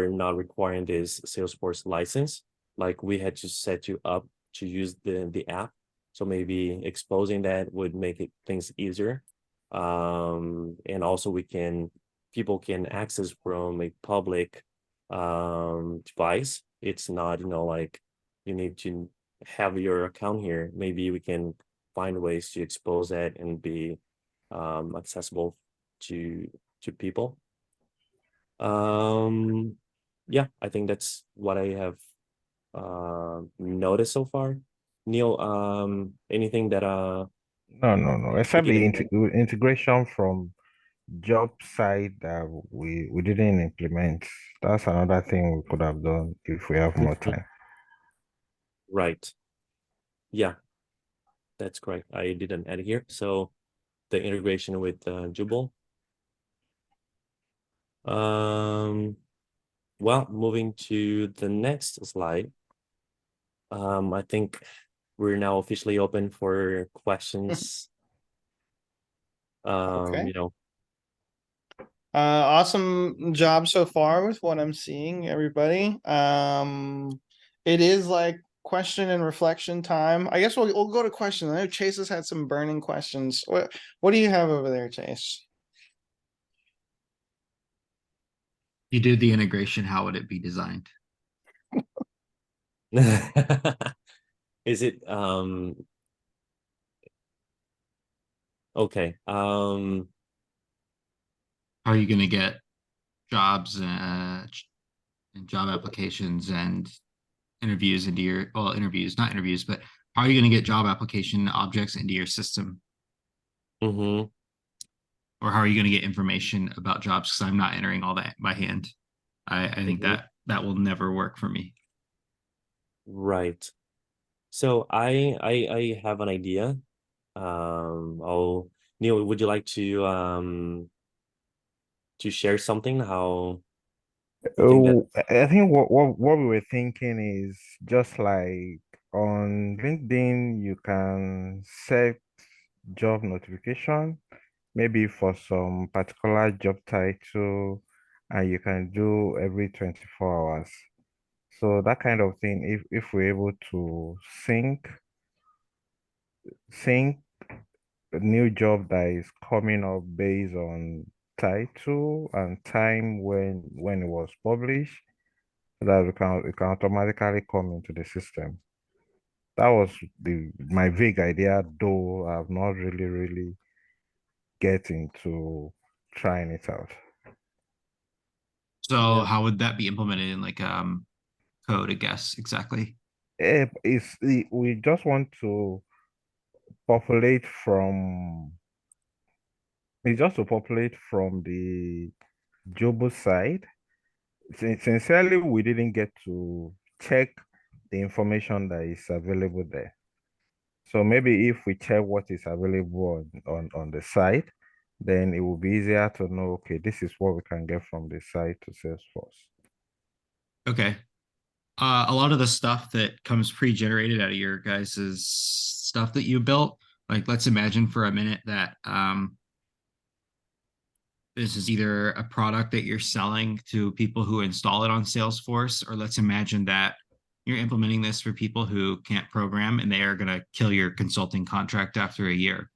not requiring this Salesforce license. Like we had to set you up to use the app, so maybe exposing that would make things easier. And also people can access from a public device. It's not like you need to have your account here. Maybe we can find ways to expose that and be accessible to people. Yeah, I think that's what I have noticed so far. Neil, anything that No. we Except can the implement? integration from job site that we didn't implement. That's another thing we could have done if we have more Mhm. time. Right. Yeah, that's correct. I didn't add here. So the integration with Jubal. Well, moving to the next slide. I think we're now officially open for questions. Okay. You know, Awesome job so far with what I'm seeing, everybody. It is like question and reflection time. I guess we'll go to questions. I know Chase has had some burning questions. What do you have over there, Chase? You did the integration, how would it be designed? is it okay. How are you going to get jobs and job applications and interviews into your, well, interviews, not interviews, but how are you going to get job application objects into your system? Mm-hmm. Or how are you going to get information about jobs? Because I'm not entering all that by hand. I think Mm-hmm. that will never work for me. Right. So I have an idea. Neil, would you like to share something? How you think that? Oh, I think what we were thinking is just like on LinkedIn, you can set job notification, maybe for some particular job title, and you can do every 24 hours. So that kind of thing, if we're able to sync a new job that is coming up based on title and time when it was published, so that it can automatically come into the system. That was my vague idea, though I've not really get into trying it out. So Yeah. how would that be implemented in like code, I guess, exactly? We just want to populate from it's just to populate from the Jobo side. Sincerely, we didn't get to check the information that is available there. So maybe if we check what is available on the site, then it will be easier to know, okay, this is what we can get from the site to Salesforce. Okay. A lot of the stuff that comes pre-generated out of your guys' stuff that you built, like let's imagine for a minute that this is either a product that you're selling to people who install it on Salesforce, or let's imagine that you're implementing this for people who can't program and they are going to kill your consulting contract after a year.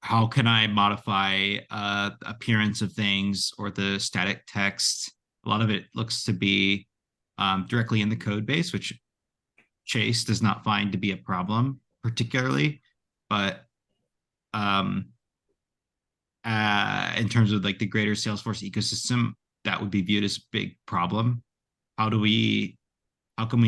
How can I modify appearance of things or the static text? A lot of it looks to be directly in the code base, which Chase does not find to be a problem particularly, but in terms of like the greater Salesforce ecosystem, that would be viewed as a big problem. How can we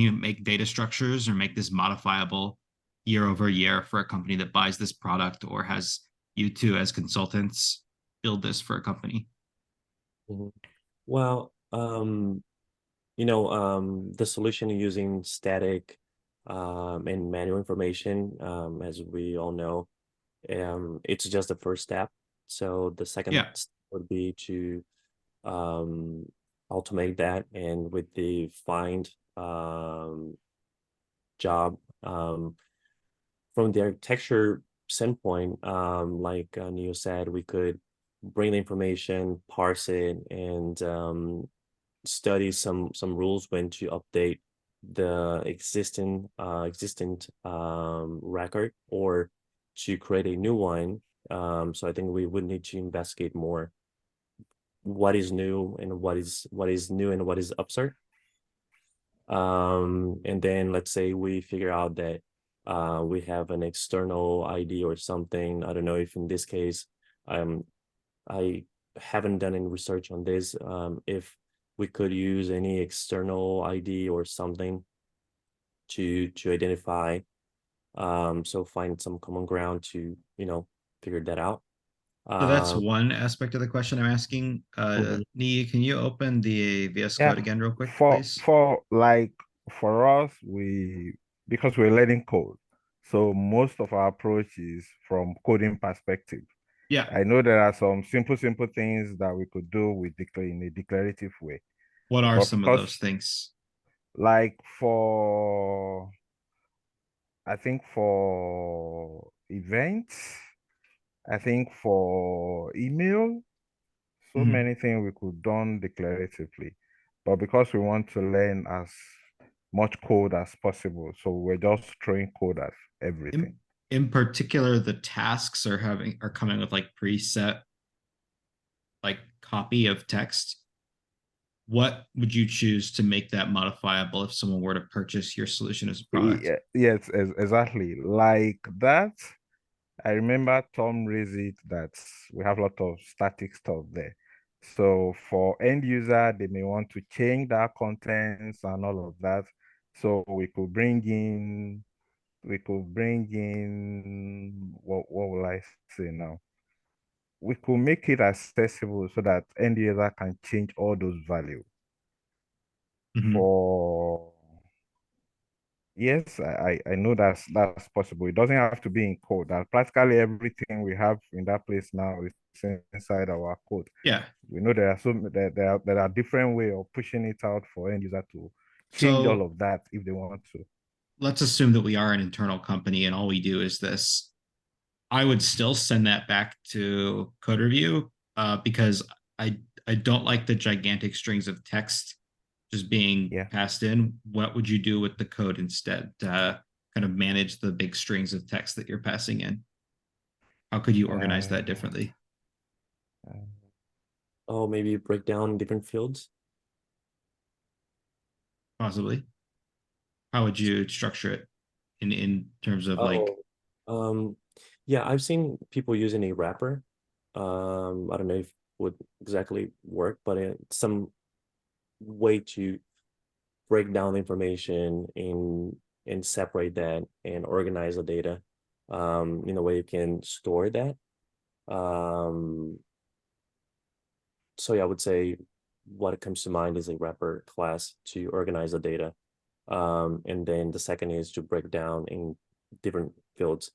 make data structures or make this modifiable year over year for a company that buys this product or has you two as consultants build this for a company? Mhm. Well, the solution using static and manual information, as we all know, it's just the first step. So the second Yeah. step would be to automate that, and with the find job, from the architecture standpoint, like Neil said, we could bring the information, parse it, and study some rules when to update the existing record, or to create a new one. So I think we would need to investigate more what is new and what is new and what is absurd. And then let's say we figure out that we have an external ID or something. I don't know if in this case, I haven't done any research on this. If we could use any external ID or something to identify, so find some common ground to figure that out. So that's Um, one aspect of the question I'm asking. mhm. Nee, can you open the VS Yeah, Code again real quick, for please? for like for us, because we're learning code, so most of our approach is from coding perspective. Yeah. I know there are some simple things that we could do with in a declarative way, What are but some of because those things? like I think for events, I think for email, so Mhm. many things we could done declaratively, but because we want to learn as much code as possible, so we're just throwing code at everything. In particular, the tasks are coming with like preset like copy of text. What would you choose to make that modifiable if someone were to purchase your solution as a product? Yes, exactly. Like that, I remember Tom raised it that we have a lot of static stuff there. So for end user, they may want to change that contents and all of that. So we could bring in what will I say now? We could make it accessible so that end user can change all those values. Mhm. For Yes, I know that's possible. It doesn't have to be in code. That practically everything we have in that place now is inside our code. Yeah. We know there are different way of pushing it out for end user to change all So of that if they want to. let's assume that we are an internal company and all we do is this. I would still send that back to code review because I don't like the gigantic strings of text just being Yeah. passed in. What would you do with the code instead to kind of manage the big strings of text that you're passing in? How could you organize that Uh, differently? uh, Oh, maybe break down different fields. Possibly. How would you structure it in terms of like, Oh, yeah, I've seen people using a wrapper. I don't know if it would exactly work, but it's some way to break down the information and separate that and organize the data in a way you can store that. So yeah, I would say what comes to mind is a wrapper class to organize the data. And then the second is to break down in different fields,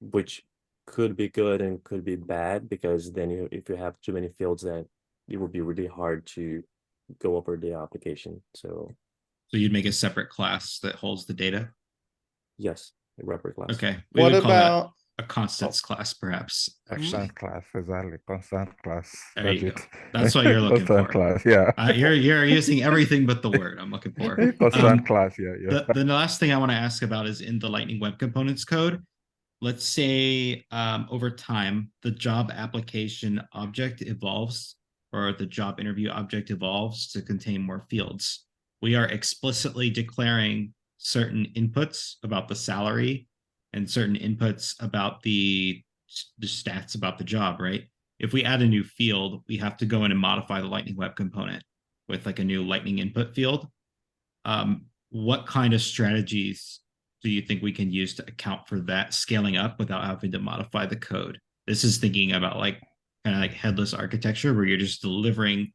which could be good and could be bad, because then if you have too many fields, then it would be really hard to go over the application. So So you'd make a separate class that holds the data. yes, a wrapper class. Okay, we What would call that about, a constants class, perhaps. Actually, Constant class, exactly. Constant class. there That's you go. it. That's what you're looking Constant for. class, yeah. You're using everything but the word I'm looking for. Constant class, yeah, yeah. The last thing I want to ask about is in the Lightning Web Components code. Let's say over time, the job application object evolves, or the job interview object evolves to contain more fields. We are explicitly declaring certain inputs about the salary and certain inputs about the stats about the job, right? If we add a new field, we have to go in and modify the Lightning Web component with like a new Lightning input field. What kind of strategies do you think we can use to account for that scaling up without having to modify the code? This is thinking about like kind of like headless architecture where you're just delivering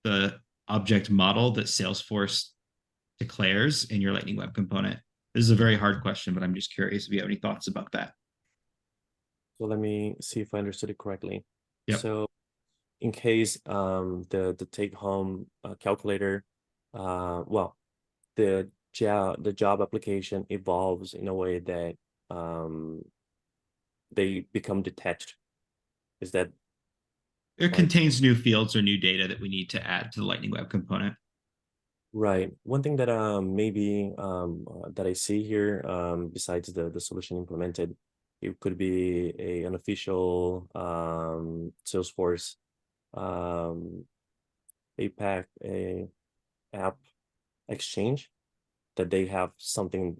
the object model that Salesforce declares in your Lightning Web component. This is a very hard question, but I'm just curious if you have any thoughts about that. So let me see if I understood it correctly. Yep. So in case the take home calculator, well, the job application evolves in a way that they become detached. Is that It contains new fields or new data that we need to add to the Lightning Web component. right? One thing that maybe that I see here, besides the solution implemented, it could be an unofficial Salesforce APAC app exchange, that they have something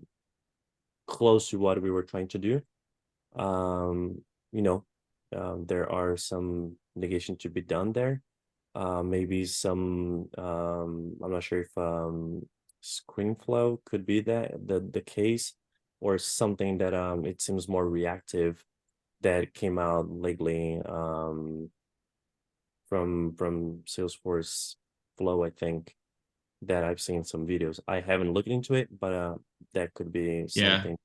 close to what we were trying to do. You know, there are some negation to be done there. Maybe some I'm not sure if screen flow could be the case, or something that it seems more reactive that came out lately from Salesforce Flow, I think, that I've seen some videos. I haven't looked into it, but that could be something.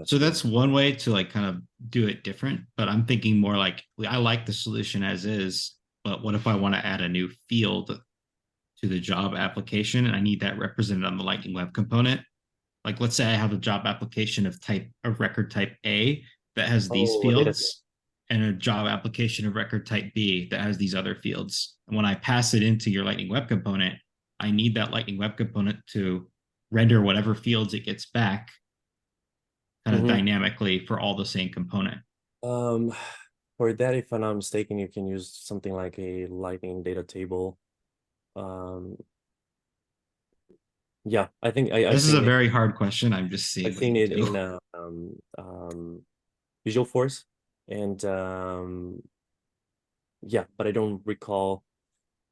So that's one way to like kind of do it different, but I'm thinking more like I like the solution as is, but what if I want to add a new field to the job application and I need that represented on the Lightning Web component? Like let's say I have a job application of record type A that has these fields, and a job application of record type B that has these other fields. And when I pass it into your Lightning Web component, I need that Lightning Web component to render whatever fields it gets back kind of dynamically for all the same component. For that, if I'm not mistaken, you can use something like a Lightning data table. Yeah, I think this is a very hard question. I'm just seeing. I've seen it in Visual Force, and yeah, but I don't recall.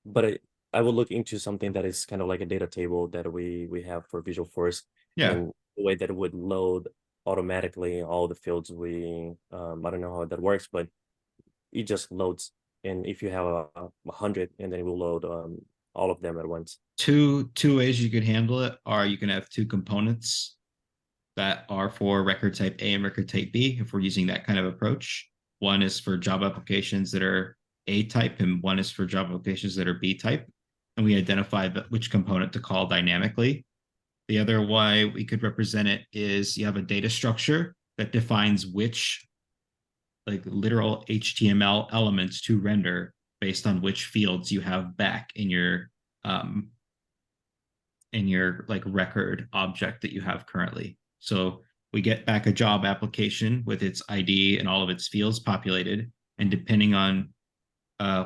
But I will look into something that is kind of like a data table that we have for Visual Force. Yeah. And the way that it would load automatically all the fields. I don't know how that works, but it just loads. And if you have 100, and then it will load all of them at once. Two ways you could handle it are you can have two components that are for record type A and record type B if we're using that kind of approach. One is for job applications that are A type, and one is for job applications that are B type. And we identify which component to call dynamically. The other way we could represent it is you have a data structure that defines which like literal HTML elements to render based on which fields you have back in your like record object that you have currently. So we get back a job application with its ID and all of its fields populated. And depending on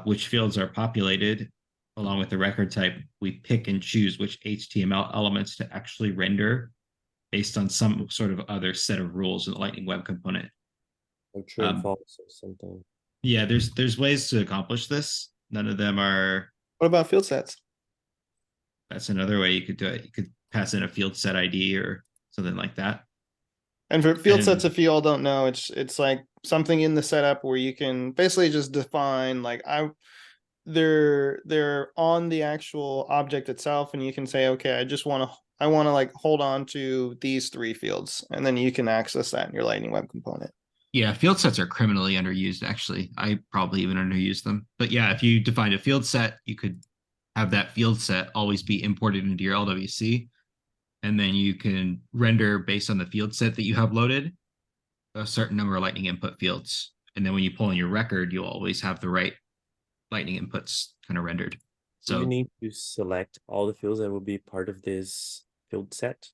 which fields are populated, along with the record type, we pick and choose which HTML elements to actually render based on some sort of other set of rules in the Lightning Web component. Or true and false or something. Yeah, there's ways to accomplish this. None of them are. What about field sets? That's another way you could do it. You could pass in a field set ID or something like that. And for field sets, if you all don't know, it's like something in the setup where you can basically just define like they're on the actual object itself, and you can say, okay, I want to like hold on to these 3 fields, and then you can access that in your Lightning Web component. Yeah, field sets are criminally underused, actually. I probably even underuse them. But yeah, if you defined a field set, you could have that field set always be imported into your LWC. And then you can render based on the field set that you have loaded a certain number of lightning input fields. And then when you pull in your record, you'll always have the right lightning inputs kind of rendered. Do you So need to select all the fields that will be part of this field set?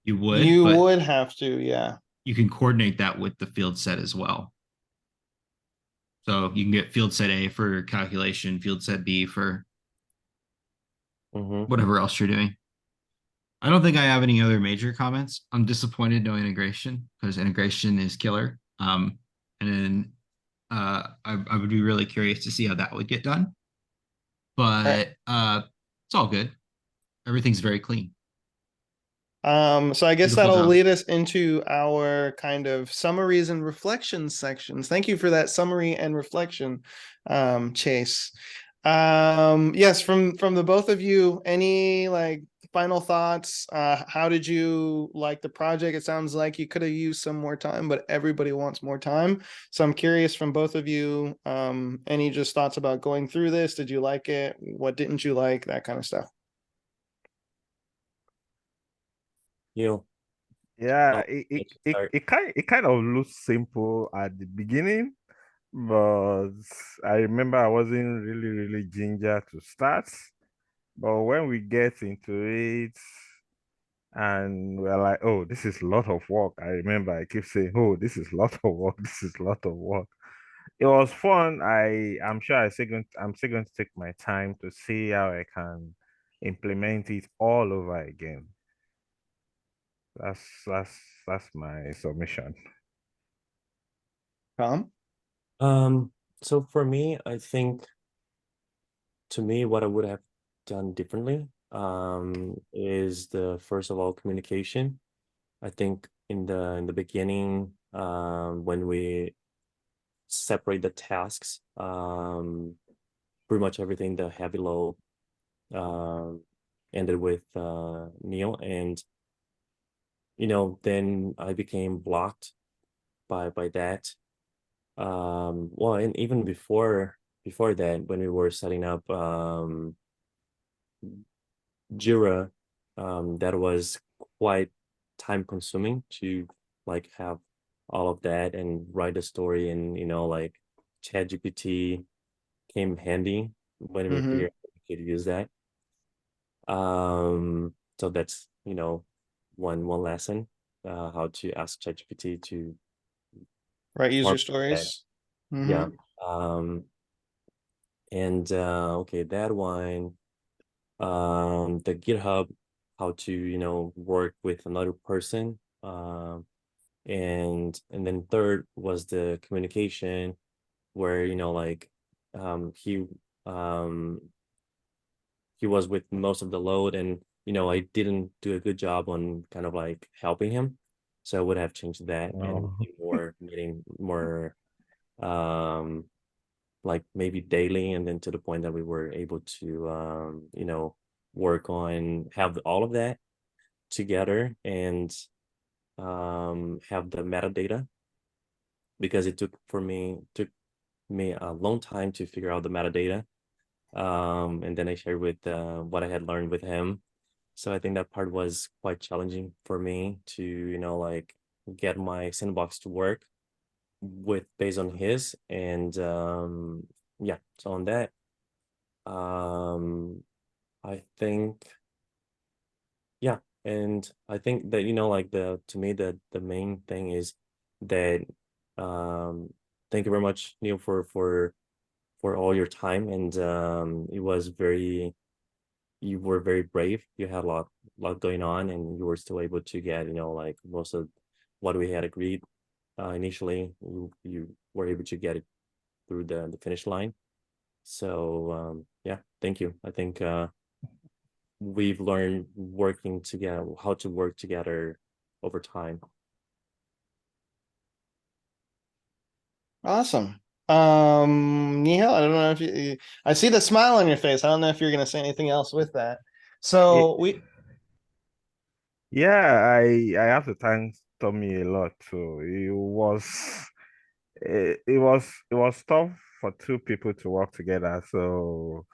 you would, You but would have to, yeah. you can coordinate that with the field set as well. So you can get field set A for calculation, field set B for Mm-hmm. whatever else you're doing. I don't think I have any other major comments. I'm disappointed no integration because integration is killer. And then I would be really curious to see how that would get done. But it's all good. Everything's very clean. So I guess Beautiful that'll job. lead us into our kind of summaries and reflections sections. Thank you for that summary and reflection, Chase. Yes, from the both of you, any like final thoughts? How did you like the project? It sounds like you could have used some more time, but everybody wants more time. So I'm curious from both of you, any just thoughts about going through this? Did you like it? What didn't you like? That kind of stuff. You Yeah, oh, start. it kind of looks simple at the beginning, but I remember I wasn't really ginger to start. But when we get into it and we're like, oh, this is a lot of work. I remember I keep saying, oh, this is a lot of work. This is a lot of work. It was fun. I'm sure I'm still going to take my time to see how I can implement it all over again. That's that's that's my submission. Tom? So for me, I think to me, what I would have done differently is the first of all communication. I think in the beginning, when we separate the tasks, pretty much everything, the heavy load ended with Neil, and then I became blocked by that. Well, and even before that, when we were setting up Jira, that was quite time consuming to like have all of that and write a story, and like ChatGPT came handy when we Mm-hmm. figured out we could use that. So that's one lesson, how to ask ChatGPT to Right, user form that. stories. Yeah. Mm-hmm. And okay, that one, the GitHub, how to work with another person, and then third was the communication, where like he um he was with most of the load, and I didn't do a good job on kind of like helping him, so I would have changed that and Oh. be more meeting more um like maybe daily, and then to the point that we were able to work on have all of that together, and have the metadata, because it took me a long time to figure out the metadata, and then I shared with what I had learned with him. So I think that part was quite challenging for me to like get my sandbox to work with based on his, and yeah, so on that, I think, yeah, and I think that like to me the main thing is that thank you very much, Neil, for all your time, and you were very brave. You had a lot going on, and you were still able to get like most of what we had agreed initially. You were able to get it through the finish line. So yeah, thank you. I think we've learned working together, how to work together over time. Awesome. Nihal, I don't know if I see the smile on your face. I don't know if you're gonna say anything else with that. Yeah, So we yeah, I have to thank taught me a lot too. It was tough for two people to work together. So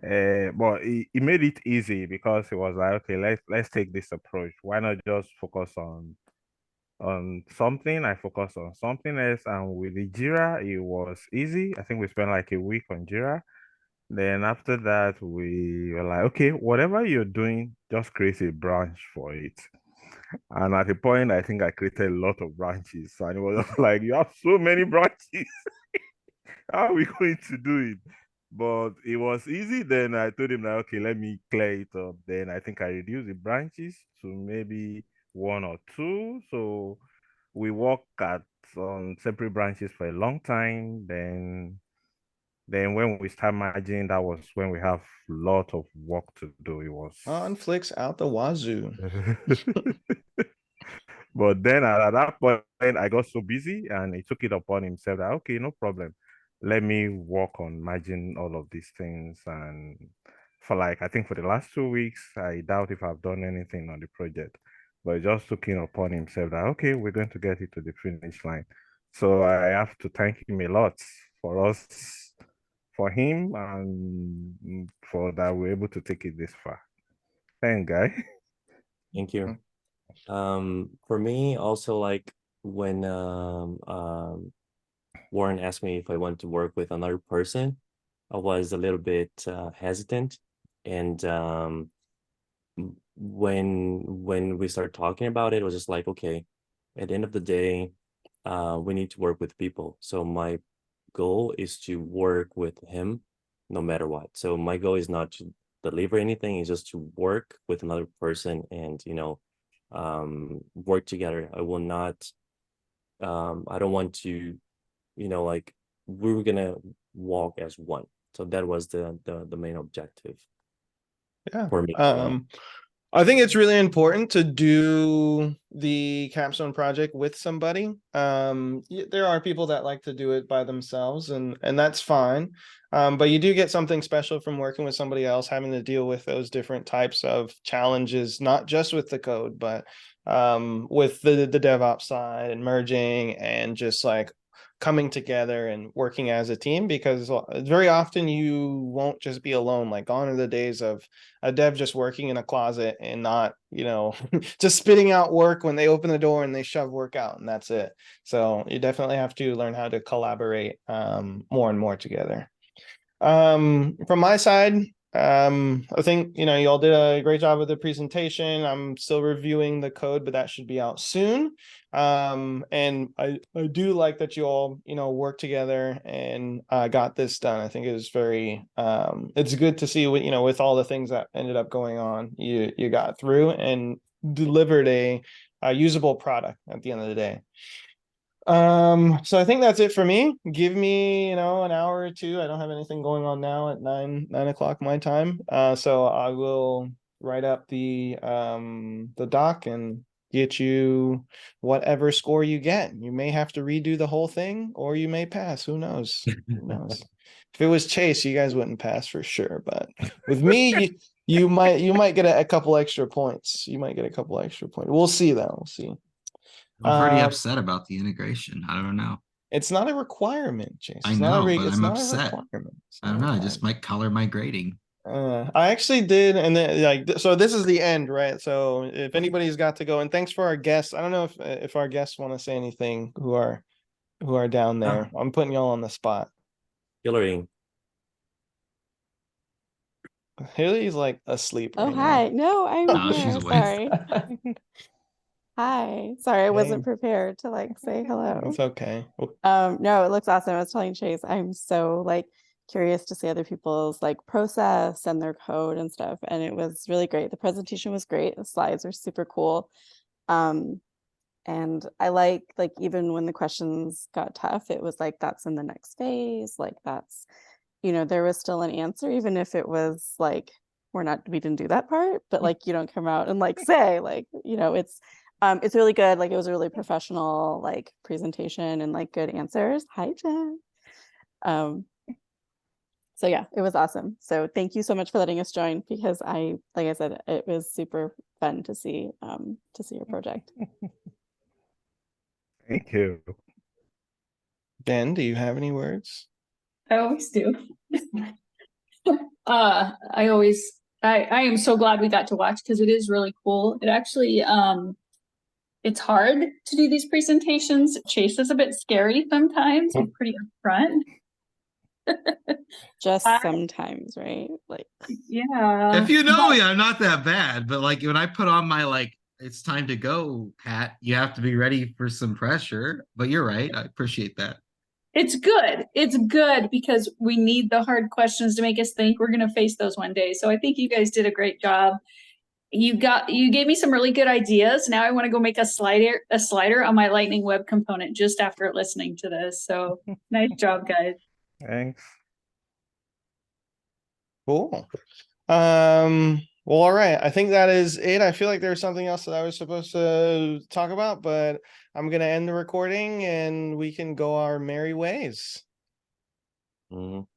but he made it easy because it was like, okay, let's take this approach. Why not just focus on something? I focused on something else, and with the Jira, it was easy. I think we spent like a week on Jira. Then after that, we were like, okay, whatever you're doing, just create a branch for it. And at a point, I think I created a lot of branches. And it was like, you have so many branches. How are we going to do it? But it was easy. Then I told him that, okay, let me clear it up. Then I think I reduced the branches to maybe one or two. So we work at on separate branches for a long time. Then when we start merging, that was when we have a lot of work to do. It was Conflicts out the wazoo. But then at that point, I got so busy and he took it upon himself that, okay, no problem. Let me work on merging all of these things. And for like, I think for the last 2 weeks, I doubt if I've done anything on the project. But he just took it upon himself that, okay, we're going to get it to the finish line. So I have to thank him a lot for us, for him, and for that we're able to take it this far. Thank guy. Thank you. For me, also like when Warren asked me if I want to work with another person, I was a little bit hesitant, and when we started talking about it, it was just like, okay, at the end of the day, we need to work with people. So my goal is to work with him no matter what. So my goal is not to deliver anything, it's just to work with another person and, work together. I will not, I don't want to, like we were gonna walk as one. So that was the main objective Yeah. for me. I think it's really important to do the capstone project with somebody. There are people that like to do it by themselves, and that's fine. But you do get something special from working with somebody else, having to deal with those different types of challenges, not just with the code, but with the DevOps side and merging and just like coming together and working as a team, because very often you won't just be alone. Like, gone are the days of a dev just working in a closet and not, just spitting out work when they open the door and they shove work out, and that's it. So you definitely have to learn how to collaborate more and more together. From my side, I think, you all did a great job with the presentation. I'm still reviewing the code, but that should be out soon. And I do like that you all, work together and got this done. I think it was very, it's good to see what, with all the things that ended up going on, you got through and delivered a usable product at the end of the day. So I think that's it for me. Give me, an hour or two. I don't have anything going on now at 9 o'clock my time. So I will write up the doc and get you whatever score you get. You may have to redo the whole thing, or you may pass. Who knows? Who knows? If it was Chase, you guys wouldn't pass for sure. But with me, you might get a couple extra points. You might get a couple extra points. We'll see though. We'll see. I'm pretty upset about the integration. I don't know. It's not a requirement, Chase. I It's not know, a but it's I'm not upset. a requirement. I don't know. It just might color my grading. I actually did, and then so this is the end, right? So if anybody's got to go, and thanks for our guests. I don't know if our guests want to say anything who are down there. I'm putting y'all on the spot. Hillary. Hillary's like asleep. Oh, right hi. No, I'm No, here. she's awake. Sorry. Hi. Sorry, I wasn't Hey. prepared to say hello. It's okay. No, it looks awesome. I was telling Chase, I'm so curious to see other people's process and their code and stuff. And it was really great. The presentation was great. The slides were super cool. And I like even when the questions got tough, it was that's in the next phase. That's, there was still an answer, even if it was we didn't do that part, but you don't come out and say it's really good. It was a really professional presentation and good answers. Hi, Jen. So yeah, it was awesome. So thank you so much for letting us join, because like I said, it was super fun to see your project. Thank you. Ben, do you have any words? I always do. I am so glad we got to watch because it is really cool. It actually it's hard to do these presentations. Chase is a bit scary sometimes. He's pretty upfront. Just I- sometimes, right? Like, Yeah. If you know but- me, I'm not that bad. But like when I put on my like it's time to go hat, you have to be ready for some pressure. But you're right. I appreciate that. It's good. It's good because we need the hard questions to make us think. We're going to face those one day. So I think you guys did a great job. You gave me some really good ideas. Now I want to go make a slider on my Lightning Web component just after listening to this. So nice job, guys. Thanks. Cool. Well, all right. I think that is it. I feel like there's something else that I was supposed to talk about, but I'm gonna end the recording and we can go our merry ways. Mhm.